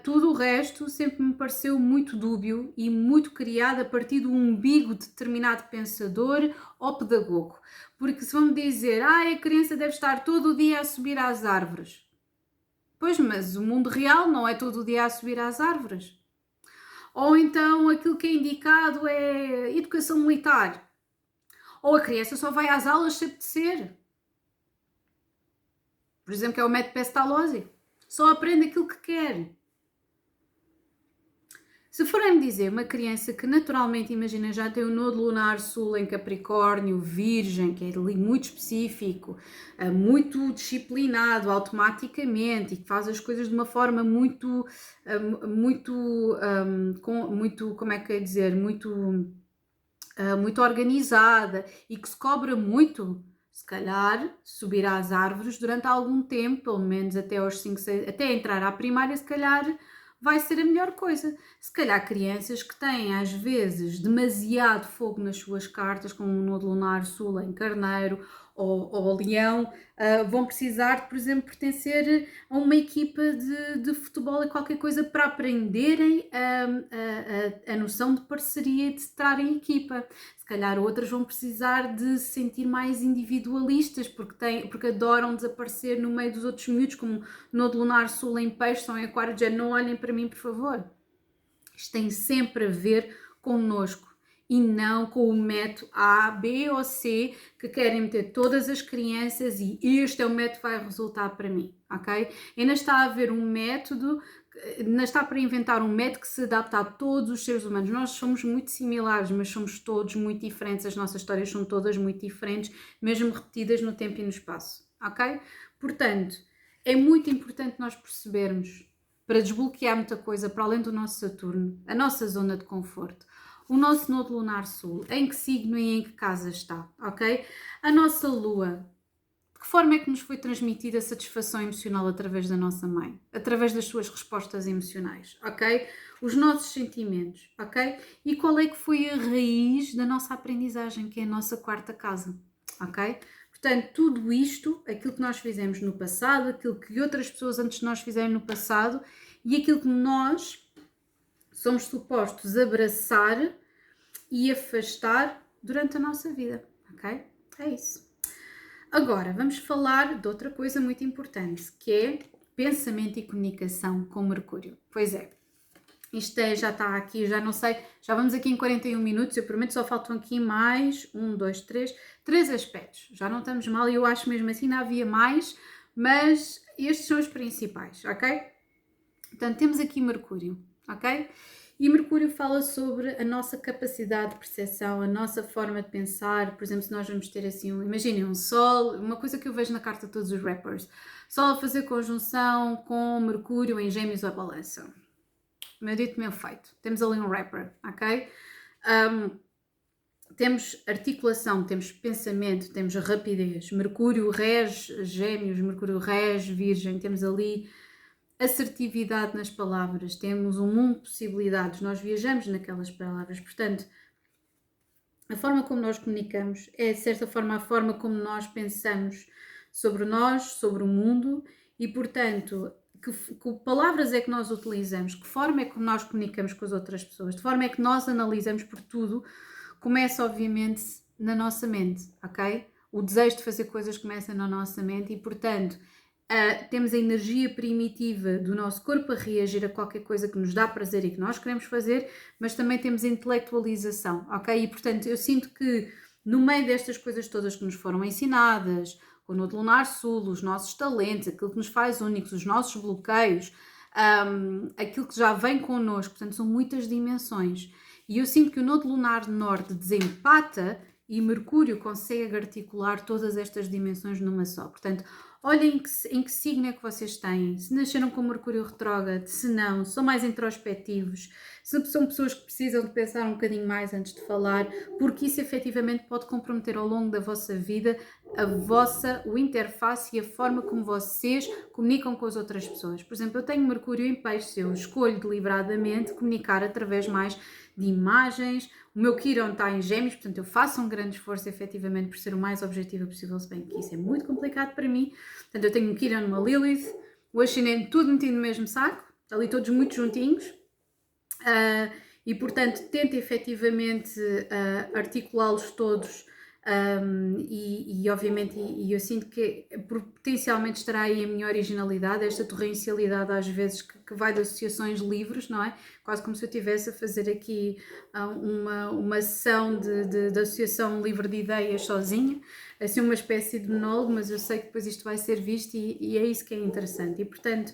Tudo o resto sempre me pareceu muito dúbio e muito criado a partir do umbigo de determinado pensador ou pedagogo. Porque se vão me dizer, a criança deve estar todo o dia a subir às árvores. Pois, mas o mundo real não é todo o dia a subir às árvores. Ou então aquilo que é indicado é educação militar. Ou a criança só vai às aulas se apetecer. Por exemplo, que é o método Pestalozzi. Só aprende aquilo que quer. Se forem dizer uma criança que naturalmente, imagina, já tem o nodo lunar sul em Capricórnio, Virgem, que é ali muito específico, muito disciplinado automaticamente e que faz as coisas de uma forma muito, como é que é dizer, muito organizada e que se cobra muito, se calhar subirá às árvores durante algum tempo, pelo menos até aos 5, 6, até entrar à primária, se calhar vai ser a melhor coisa. Se calhar crianças que têm às vezes demasiado fogo nas suas cartas, como o nodo lunar sul em Carneiro ou Leão, vão precisar de, por exemplo, pertencer a uma equipa de futebol e qualquer coisa para aprenderem a noção de parceria e de estar em equipa. Se calhar outras vão precisar de se sentir mais individualistas porque adoram desaparecer no meio dos outros miúdos, como nodo lunar sul em peixe, são em aquário, já não olhem para mim, por favor. Isto tem sempre a ver connosco e não com o método A, B ou C que querem meter todas as crianças e este é o método que vai resultar para mim, ok? Ainda está a haver um método, ainda está para inventar um método que se adapta a todos os seres humanos. Nós somos muito similares, mas somos todos muito diferentes, as nossas histórias são todas muito diferentes, mesmo repetidas no tempo e no espaço, ok? Portanto, é muito importante nós percebermos, para desbloquear muita coisa para além do nosso Saturno, a nossa zona de conforto, o nosso nodo lunar sul, em que signo e em que casa está, ok? A nossa lua, de que forma é que nos foi transmitida a satisfação emocional através da nossa mãe, através das suas respostas emocionais, ok? Os nossos sentimentos, ok? E qual é que foi a raiz da nossa aprendizagem, que é a nossa quarta casa, ok? Portanto, tudo isto, aquilo que nós fizemos no passado, aquilo que outras pessoas antes de nós fizeram no passado e aquilo que nós somos supostos abraçar e afastar durante a nossa vida, ok? É isso. Agora, vamos falar de outra coisa muito importante, que é pensamento e comunicação com Mercúrio. Pois é, isto já está aqui, já não sei, já vamos aqui em 41 minutos, eu prometo, só faltam aqui mais 3 aspectos. Já não estamos mal e eu acho mesmo assim, não havia mais, mas estes são os principais, ok? Portanto, temos aqui Mercúrio, ok? E Mercúrio fala sobre a nossa capacidade de percepção, a nossa forma de pensar. Por exemplo, se nós vamos ter assim, imaginem um Sol, uma coisa que eu vejo na carta de todos os rappers, Sol a fazer conjunção com Mercúrio em Gêmeos ou Balança. Meu dito, meu feito. Temos ali um rapper, ok? Temos articulação, temos pensamento, temos rapidez. Mercúrio rege Gêmeos, Mercúrio rege Virgem, temos ali assertividade nas palavras, temos um mundo de possibilidades, nós viajamos naquelas palavras, portanto, a forma como nós comunicamos é, de certa forma, a forma como nós pensamos sobre nós, sobre o mundo e, portanto, que palavras é que nós utilizamos, que forma é que nós comunicamos com as outras pessoas, de forma é que nós analisamos, porque tudo começa, obviamente, na nossa mente, ok? O desejo de fazer coisas começa na nossa mente e, portanto, temos a energia primitiva do nosso corpo a reagir a qualquer coisa que nos dá prazer e que nós queremos fazer, mas também temos a intelectualização, ok? E portanto eu sinto que no meio destas coisas todas que nos foram ensinadas, o nodo lunar sul, os nossos talentos, aquilo que nos faz únicos, os nossos bloqueios, aquilo que já vem connosco, portanto são muitas dimensões. E eu sinto que o nodo lunar norte desempata e Mercúrio consegue articular todas estas dimensões numa só. Portanto, olhem em que signo é que vocês têm, se nasceram com Mercúrio retrógrado, se não, são mais introspectivos, se são pessoas que precisam de pensar um bocadinho mais antes de falar, porque isso efetivamente pode comprometer ao longo da vossa vida o interface e a forma como vocês comunicam com as outras pessoas. Por exemplo, eu tenho Mercúrio em Peixes, eu escolho deliberadamente comunicar através mais de imagens. O meu Quirón está em Gêmeos, portanto eu faço um grande esforço efetivamente por ser o mais objetiva possível, se bem que isso é muito complicado para mim. Portanto eu tenho um Quirón numa Lilith, o ascendente tudo metido no mesmo saco, ali todos muito juntinhos, e portanto tento efetivamente articulá-los todos. Obviamente eu sinto que potencialmente estará aí a minha originalidade, esta torrencialidade às vezes que que vai de associações livres, não é? Quase como se eu estivesse a fazer aqui uma sessão de associação livre de ideias sozinha, assim uma espécie de monólogo, mas eu sei que depois isto vai ser visto e é isso que é interessante. E portanto,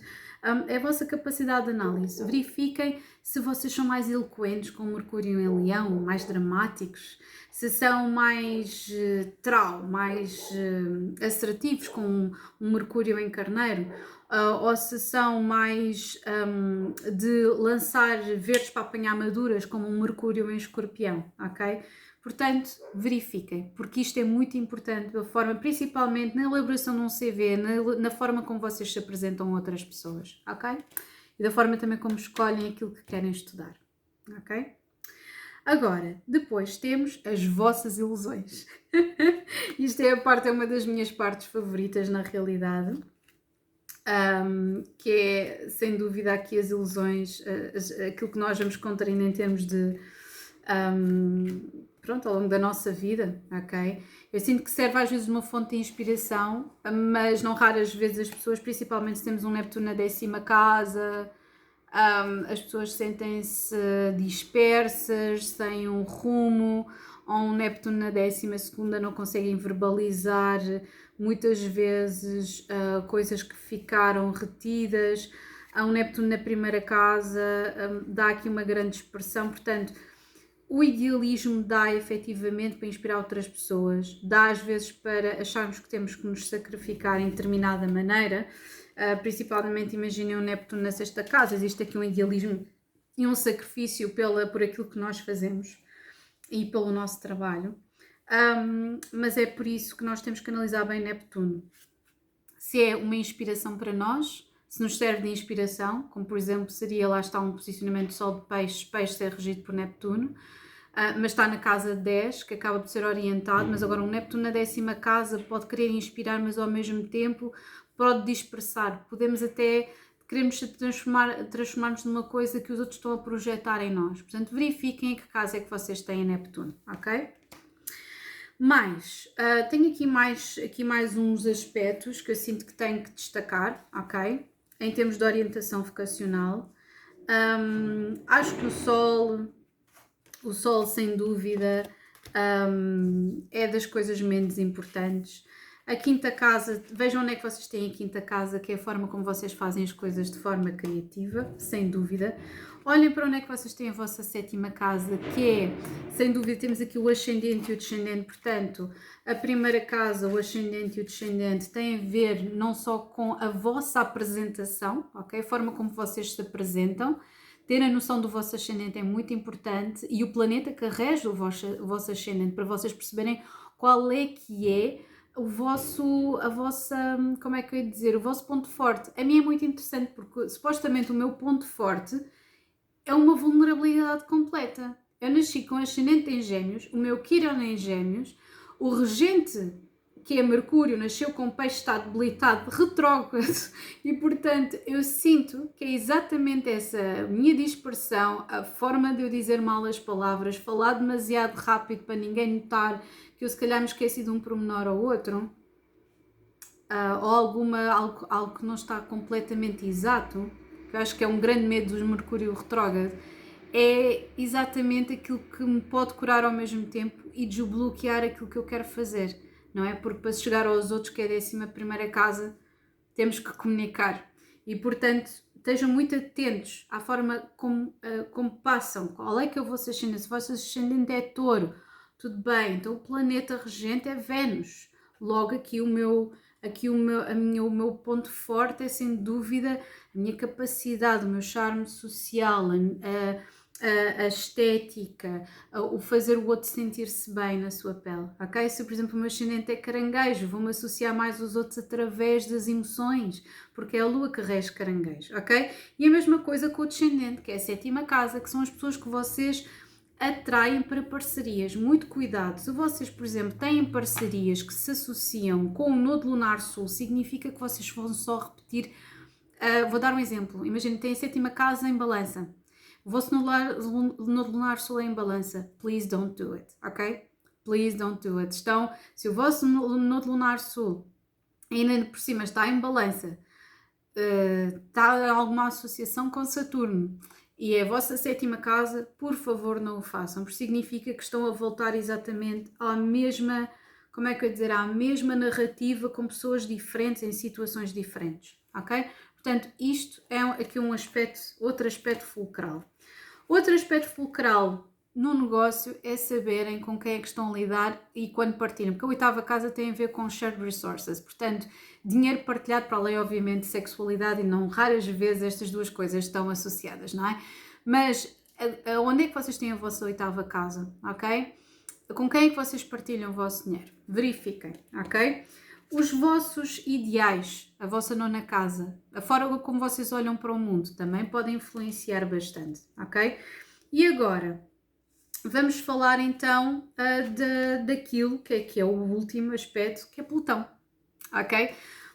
é a vossa capacidade de análise. Verifiquem se vocês são mais eloquentes com o Mercúrio em Leão, mais dramáticos, se são mais mais assertivos com um Mercúrio em Carneiro, ou se são mais de lançar verdes para apanhar maduras, como um Mercúrio em Escorpião, ok? Portanto, verifiquem, porque isto é muito importante da forma, principalmente na elaboração de um CV, na forma como vocês se apresentam a outras pessoas, ok? E da forma também como escolhem aquilo que querem estudar, ok? Agora, depois temos as vossas ilusões. Isto é uma das minhas partes favoritas na realidade, que é sem dúvida aqui as ilusões, aquilo que nós vamos contraindo em termos de pronto, ao longo da nossa vida, ok? Eu sinto que serve às vezes uma fonte de inspiração, mas não raras vezes as pessoas, principalmente se temos um Neptuno na 10ª casa, as pessoas sentem-se dispersas, sem um rumo, ou um Neptuno na 12ª não conseguem verbalizar muitas vezes coisas que ficaram retidas. Um Neptuno na 1ª casa dá aqui uma grande expressão, portanto o idealismo dá efetivamente para inspirar outras pessoas, dá às vezes para acharmos que temos que nos sacrificar em determinada maneira, principalmente imaginem um Neptuno na 6ª casa, existe aqui um idealismo e um sacrifício por aquilo que nós fazemos e pelo nosso trabalho, mas é por isso que nós temos que analisar bem Neptuno. Se é uma inspiração para nós, se nos serve de inspiração, como por exemplo seria, lá está um posicionamento de Sol de Peixes, Peixes é regido por Neptuno, mas está na casa 10, que acaba por ser orientado, mas agora um Neptuno na 10ª casa pode querer inspirar, mas ao mesmo tempo pode dispersar. Podemos até queremos transformar-nos numa coisa que os outros estão a projetar em nós. Portanto, verifiquem em que casa é que vocês têm Neptuno, ok? Mas, tenho aqui mais uns aspectos que eu sinto que tenho que destacar, ok? Em termos de orientação vocacional. Acho que o Sol sem dúvida é das coisas menos importantes. A 5ª casa, vejam onde é que vocês têm a 5ª casa, que é a forma como vocês fazem as coisas de forma criativa, sem dúvida. Olhem para onde é que vocês têm a vossa 7ª casa, que é, sem dúvida, temos aqui o ascendente e o descendente, portanto, a 1ª casa, o ascendente e o descendente têm a ver não só com a vossa apresentação, ok? A forma como vocês se apresentam. Ter a noção do vosso ascendente é muito importante e o planeta que rege o vosso ascendente, para vocês perceberem qual é que é o vosso ponto forte. A mim é muito interessante porque supostamente o meu ponto forte é uma vulnerabilidade completa. Eu nasci com ascendente em Gêmeos, o meu Quirón em Gêmeos, o regente, que é Mercúrio, nasceu com Peixe, está debilitado, retrógrado, e portanto eu sinto que é exatamente essa minha dispersão, a forma de eu dizer mal as palavras, falar demasiado rápido para ninguém notar que eu se calhar me esqueci de um pormenor ou outro, ou algo que não está completamente exato, que eu acho que é um grande medo do Mercúrio retrógrado, é exatamente aquilo que me pode curar ao mesmo tempo e desbloquear aquilo que eu quero fazer, não é? Porque para chegar aos outros, que é a 11ª casa, temos que comunicar e, portanto, estejam muito atentos à forma como passam. Qual é que é o vosso ascendente? Se o vosso ascendente é Touro, tudo bem, então o planeta regente é Vênus. Logo aqui o meu ponto forte é sem dúvida a minha capacidade, o meu charme social, a estética, o fazer o outro sentir-se bem na sua pele, ok? Se por exemplo o meu ascendente é Caranguejo, vou-me associar mais aos outros através das emoções, porque é a lua que rege Caranguejo, ok? E a mesma coisa com o descendente, que é a 7ª casa, que são as pessoas que vocês atraem para parcerias. Muito cuidado, se vocês, por exemplo, têm parcerias que se associam com o Nodo Lunar Sul, significa que vocês vão só repetir. Vou dar um exemplo. Imagina, tem a 7ª casa em Balança. O vosso Nodo Lunar Sul é em Balança. Please don't do it, ok? Please don't do it. Se o vosso Nodo Lunar Sul ainda por cima está em Balança, está em alguma associação com Saturno e é a vossa sétima casa, por favor não o façam, porque significa que estão a voltar exatamente à mesma, como é que eu ia dizer, à mesma narrativa com pessoas diferentes em situações diferentes, ok? Portanto, isto é aqui um aspecto, outro aspecto fulcral. Outro aspecto fulcral no negócio é saberem com quem é que estão a lidar e quando partilham, porque a oitava casa tem a ver com shared resources, portanto, dinheiro partilhado, para além, obviamente, de sexualidade, e não raras vezes estas duas coisas estão associadas, não é? Mas onde é que vocês têm a vossa oitava casa, ok? Com quem é que vocês partilham o vosso dinheiro? Verifiquem, ok? Os vossos ideais, a vossa nona casa, a forma como vocês olham para o mundo também podem influenciar bastante, ok? E agora, vamos falar então daquilo que é o último aspecto, que é Plutão, ok?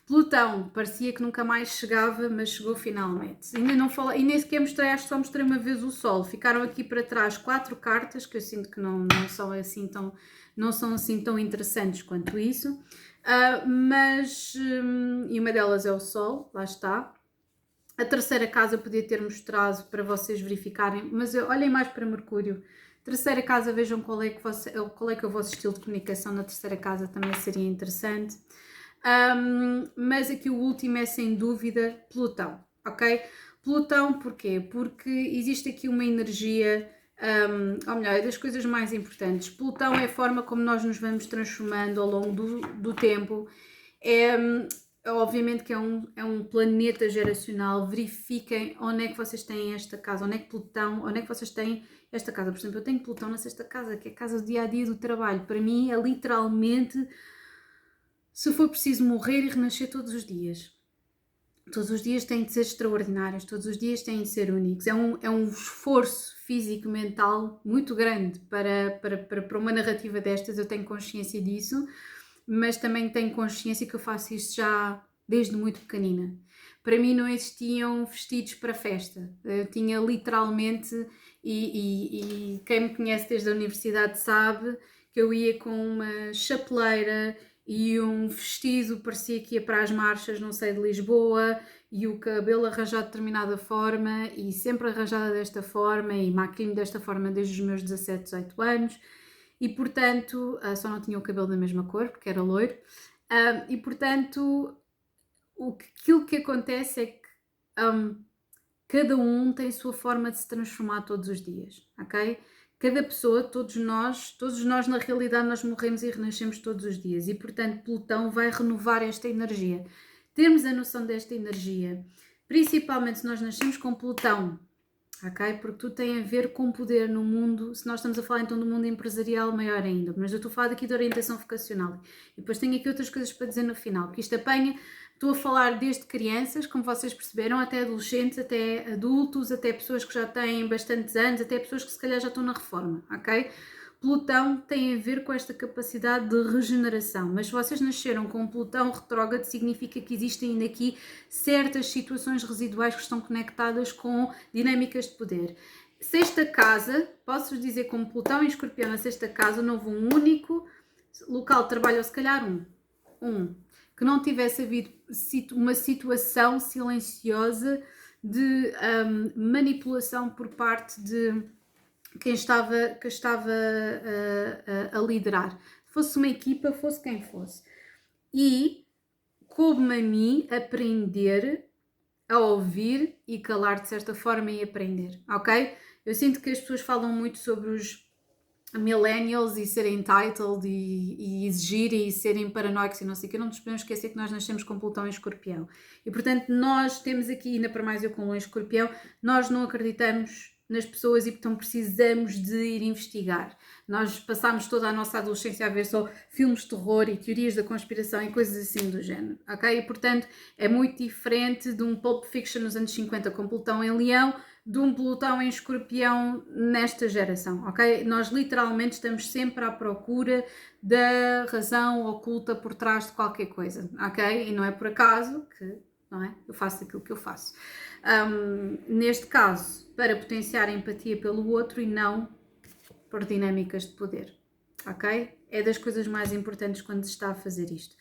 Plutão parecia que nunca mais chegava, mas chegou finalmente. Ainda não falei, e nem sequer mostrei, acho que só mostrei uma vez o Sol. Ficaram aqui para trás 4 cartas que eu sinto que não são assim tão, não são assim tão interessantes quanto isso. E uma delas é o Sol, lá está. A terceira casa podia ter mostrado para vocês verificarem, mas olhem mais para Mercúrio. Terceira casa, vejam qual é que é o vosso estilo de comunicação na terceira casa, também seria interessante. Mas aqui o último é sem dúvida Plutão, ok? Plutão porquê? Porque existe aqui uma energia, ou melhor, é das coisas mais importantes. Plutão é a forma como nós nos vamos transformando ao longo do tempo. Obviamente que é um planeta geracional. Verifiquem onde é que vocês têm esta casa, onde é que Plutão, onde é que vocês têm esta casa. Por exemplo, eu tenho Plutão na sexta casa, que é a casa do dia-a-dia do trabalho. Para mim é literalmente, se for preciso, morrer e renascer todos os dias. Todos os dias têm de ser extraordinários, todos os dias têm de ser únicos. É um esforço físico, mental muito grande para uma narrativa destas, eu tenho consciência disso, mas também tenho consciência que eu faço isto já desde muito pequenina. Para mim não existiam vestidos para festa, eu tinha literalmente, e quem me conhece desde a universidade sabe que eu ia com uma chapeleira e um vestido, parecia que ia para as marchas, não sei, de Lisboa, e o cabelo arranjado de determinada forma, e sempre arranjada desta forma, e maquilho desta forma desde os meus 17, 18 anos, e portanto, só não tinha o cabelo da mesma cor, porque era loiro, e portanto, aquilo que acontece é que cada um tem a sua forma de se transformar todos os dias, ok? Cada pessoa, todos nós na realidade nós morremos e renascemos todos os dias e portanto Plutão vai renovar esta energia. Termos a noção desta energia, principalmente se nós nascemos com Plutão, ok? Porque tudo tem a ver com poder no mundo, se nós estamos a falar então do mundo empresarial, maior ainda, mas eu estou a falar aqui de orientação vocacional. E depois tenho aqui outras coisas para dizer no final, porque isto apanha, estou a falar desde crianças, como vocês perceberam, até adolescentes, até adultos, até pessoas que já têm bastantes anos, até pessoas que se calhar já estão na reforma, ok? Plutão tem a ver com esta capacidade de regeneração, mas se vocês nasceram com Plutão retrógrado, significa que existem ainda aqui certas situações residuais que estão conectadas com dinâmicas de poder. Sexta casa, posso-vos dizer, como Plutão e Escorpião na sexta casa, não houve um único local de trabalho, ou se calhar que não tivesse havido uma situação silenciosa de manipulação por parte de quem estava a liderar. Fosse uma equipa, fosse quem fosse. E coube-me a mim aprender a ouvir e calar de certa forma e aprender, ok? Eu sinto que as pessoas falam muito sobre os millennials e serem entitled e exigirem e serem paranoicos e não sei o que, não nos podemos esquecer que nós nascemos com Plutão em Escorpião. E portanto nós temos aqui, ainda para mais eu com Lua em Escorpião, nós não acreditamos nas pessoas e portanto precisamos de ir investigar. Nós passámos toda a nossa adolescência a ver só filmes de terror e teorias da conspiração e coisas assim do género, ok? E portanto é muito diferente de um Pulp Fiction nos anos 50 com Plutão em Leão, de um Plutão em Escorpião nesta geração, ok? Nós literalmente estamos sempre à procura da razão oculta por trás de qualquer coisa, ok? E não é por acaso que, não é? Eu faço aquilo que eu faço. Neste caso, para potenciar a empatia pelo outro e não por dinâmicas de poder, ok? É das coisas mais importantes quando se está a fazer isto.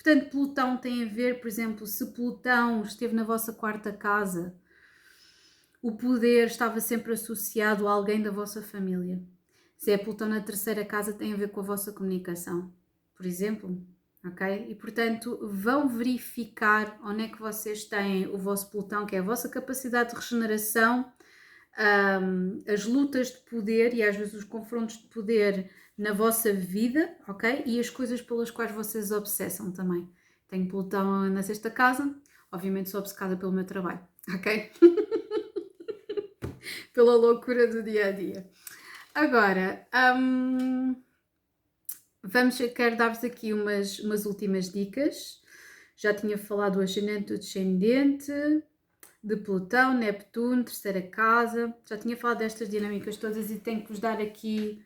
Portanto, Plutão tem a ver, por exemplo, se Plutão esteve na vossa quarta casa, o poder estava sempre associado a alguém da vossa família. Se é Plutão na terceira casa, tem a ver com a vossa comunicação, por exemplo. Ok? E portanto, vão verificar onde é que vocês têm o vosso Plutão, que é a vossa capacidade de regeneração, as lutas de poder e às vezes os confrontos de poder na vossa vida, ok? E as coisas pelas quais vocês obsessam também. Tenho Plutão na sexta casa, obviamente sou obcecada pelo meu trabalho, ok? Pela loucura do dia a dia. Agora, quero dar-vos aqui umas últimas dicas. Já tinha falado do ascendente, do descendente, de Plutão, Neptuno, terceira casa. Já tinha falado destas dinâmicas todas e tenho que vos dar aqui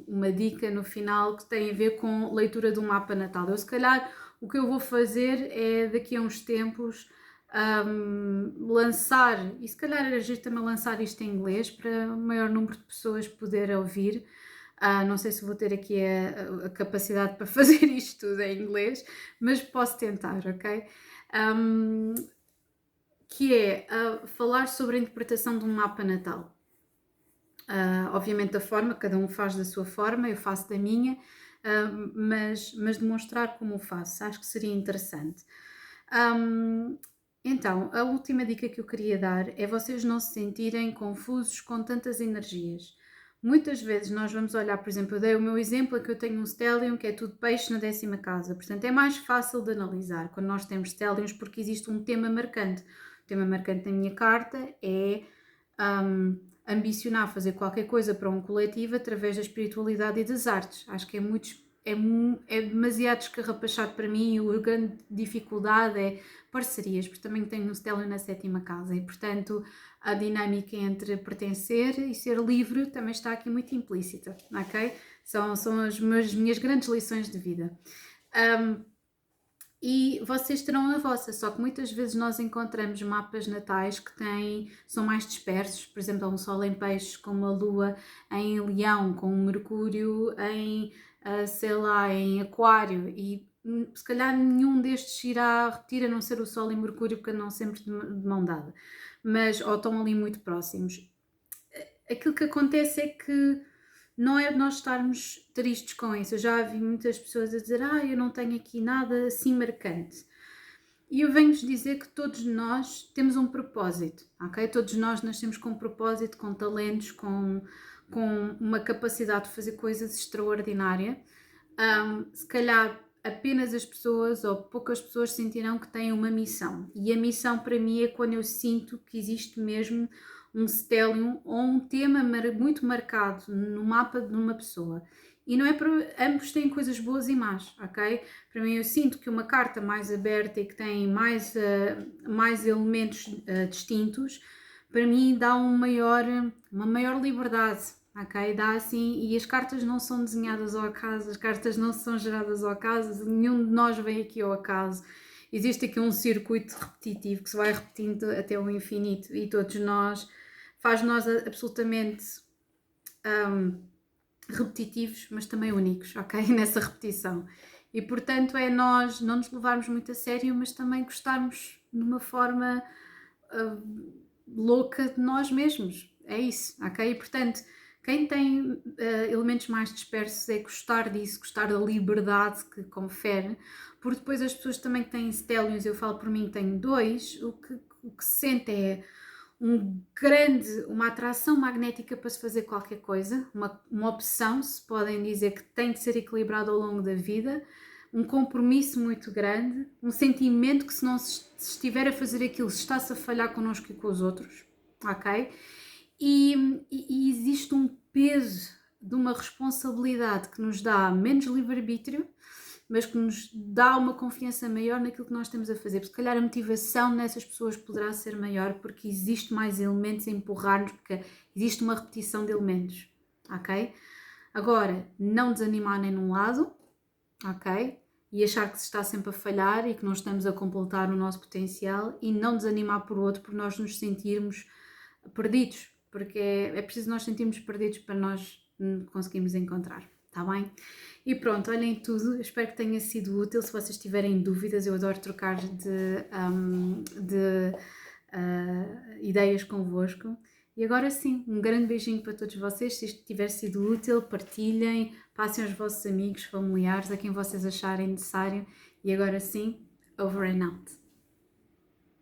uma dica no final que tem a ver com leitura do mapa natal. Eu, se calhar, o que eu vou fazer é, daqui a uns tempos, lançar, e se calhar era giro também lançar isto em inglês para o maior número de pessoas poder ouvir. Não sei se vou ter aqui a capacidade para fazer isto tudo em inglês, mas posso tentar, ok? Que é falar sobre a interpretação de um mapa natal. Obviamente da forma, cada um faz da sua forma, eu faço da minha, mas demonstrar como o faço, acho que seria interessante. Então, a última dica que eu queria dar é vocês não se sentirem confusos com tantas energias. Muitas vezes nós vamos olhar, por exemplo, eu dei o meu exemplo é que eu tenho um stellium que é tudo peixe na 10ª casa, portanto é mais fácil de analisar quando nós temos stelliums porque existe um tema marcante. O tema marcante na minha carta é ambicionar fazer qualquer coisa para um coletivo através da espiritualidade e das artes. Acho que é demasiado escarrapachado para mim e a grande dificuldade é parcerias, porque também tenho um stellium na 7ª casa e, portanto, a dinâmica entre pertencer e ser livre também está aqui muito implícita, ok? São as minhas grandes lições de vida. E vocês terão a vossa, só que muitas vezes nós encontramos mapas natais que são mais dispersos, por exemplo, há um sol em peixes com uma lua em leão, com um mercúrio em, sei lá, em aquário, e se calhar nenhum destes irá repetir, a não ser o sol e mercúrio, porque andam sempre de mão dada, mas ou estão ali muito próximos. Aquilo que acontece é que não é nós estarmos tristes com isso. Eu já vi muitas pessoas a dizer eu não tenho aqui nada assim marcante. E eu venho-vos dizer que todos nós temos um propósito, ok? Todos nós nascemos com um propósito, com talentos, com uma capacidade de fazer coisas extraordinárias. Se calhar apenas as pessoas ou poucas pessoas sentirão que têm uma missão. E a missão para mim é quando eu sinto que existe mesmo um stellium ou um tema muito marcado no mapa de uma pessoa. E não é para... ambos têm coisas boas e más, ok? Para mim eu sinto que uma carta mais aberta e que tem mais elementos distintos, para mim dá uma maior liberdade, ok? Dá assim, e as cartas não são desenhadas ao acaso, as cartas não são geradas ao acaso, nenhum de nós vem aqui ao acaso. Existe aqui um circuito repetitivo que se vai repetindo até o infinito e todos nós, faz nós absolutamente repetitivos, mas também únicos, ok? Nessa repetição. E portanto é nós não nos levarmos muito a sério, mas também gostarmos de uma forma louca de nós mesmos. É isso, ok? E portanto, quem tem elementos mais dispersos é gostar disso, gostar da liberdade que confere, porque depois as pessoas também que têm stelliums, eu falo por mim, tenho 2, o que se sente é uma atração magnética para se fazer qualquer coisa, uma opção, se podem dizer, que tem de ser equilibrado ao longo da vida, um compromisso muito grande, um sentimento que se estiver a fazer aquilo, se está-se a falhar connosco e com os outros, ok? E existe um peso de uma responsabilidade que nos dá menos livre-arbítrio, mas que nos dá uma confiança maior naquilo que nós estamos a fazer. Porque se calhar a motivação nessas pessoas poderá ser maior porque existe mais elementos a empurrar-nos, porque existe uma repetição de elementos, ok? Agora, não desanimar nem num lado, ok? E achar que se está sempre a falhar e que não estamos a completar o nosso potencial, e não desanimar por outro por nós nos sentirmos perdidos, porque é preciso nós sentirmos perdidos para nós conseguirmos encontrar, Está bem? E pronto, olhem tudo, espero que tenha sido útil. Se vocês tiverem dúvidas, eu adoro trocar de ideias convosco. E agora sim, um grande beijinho para todos vocês. Se isto tiver sido útil, partilhem, passem aos vossos amigos, familiares, a quem vocês acharem necessário. E agora sim, over and out.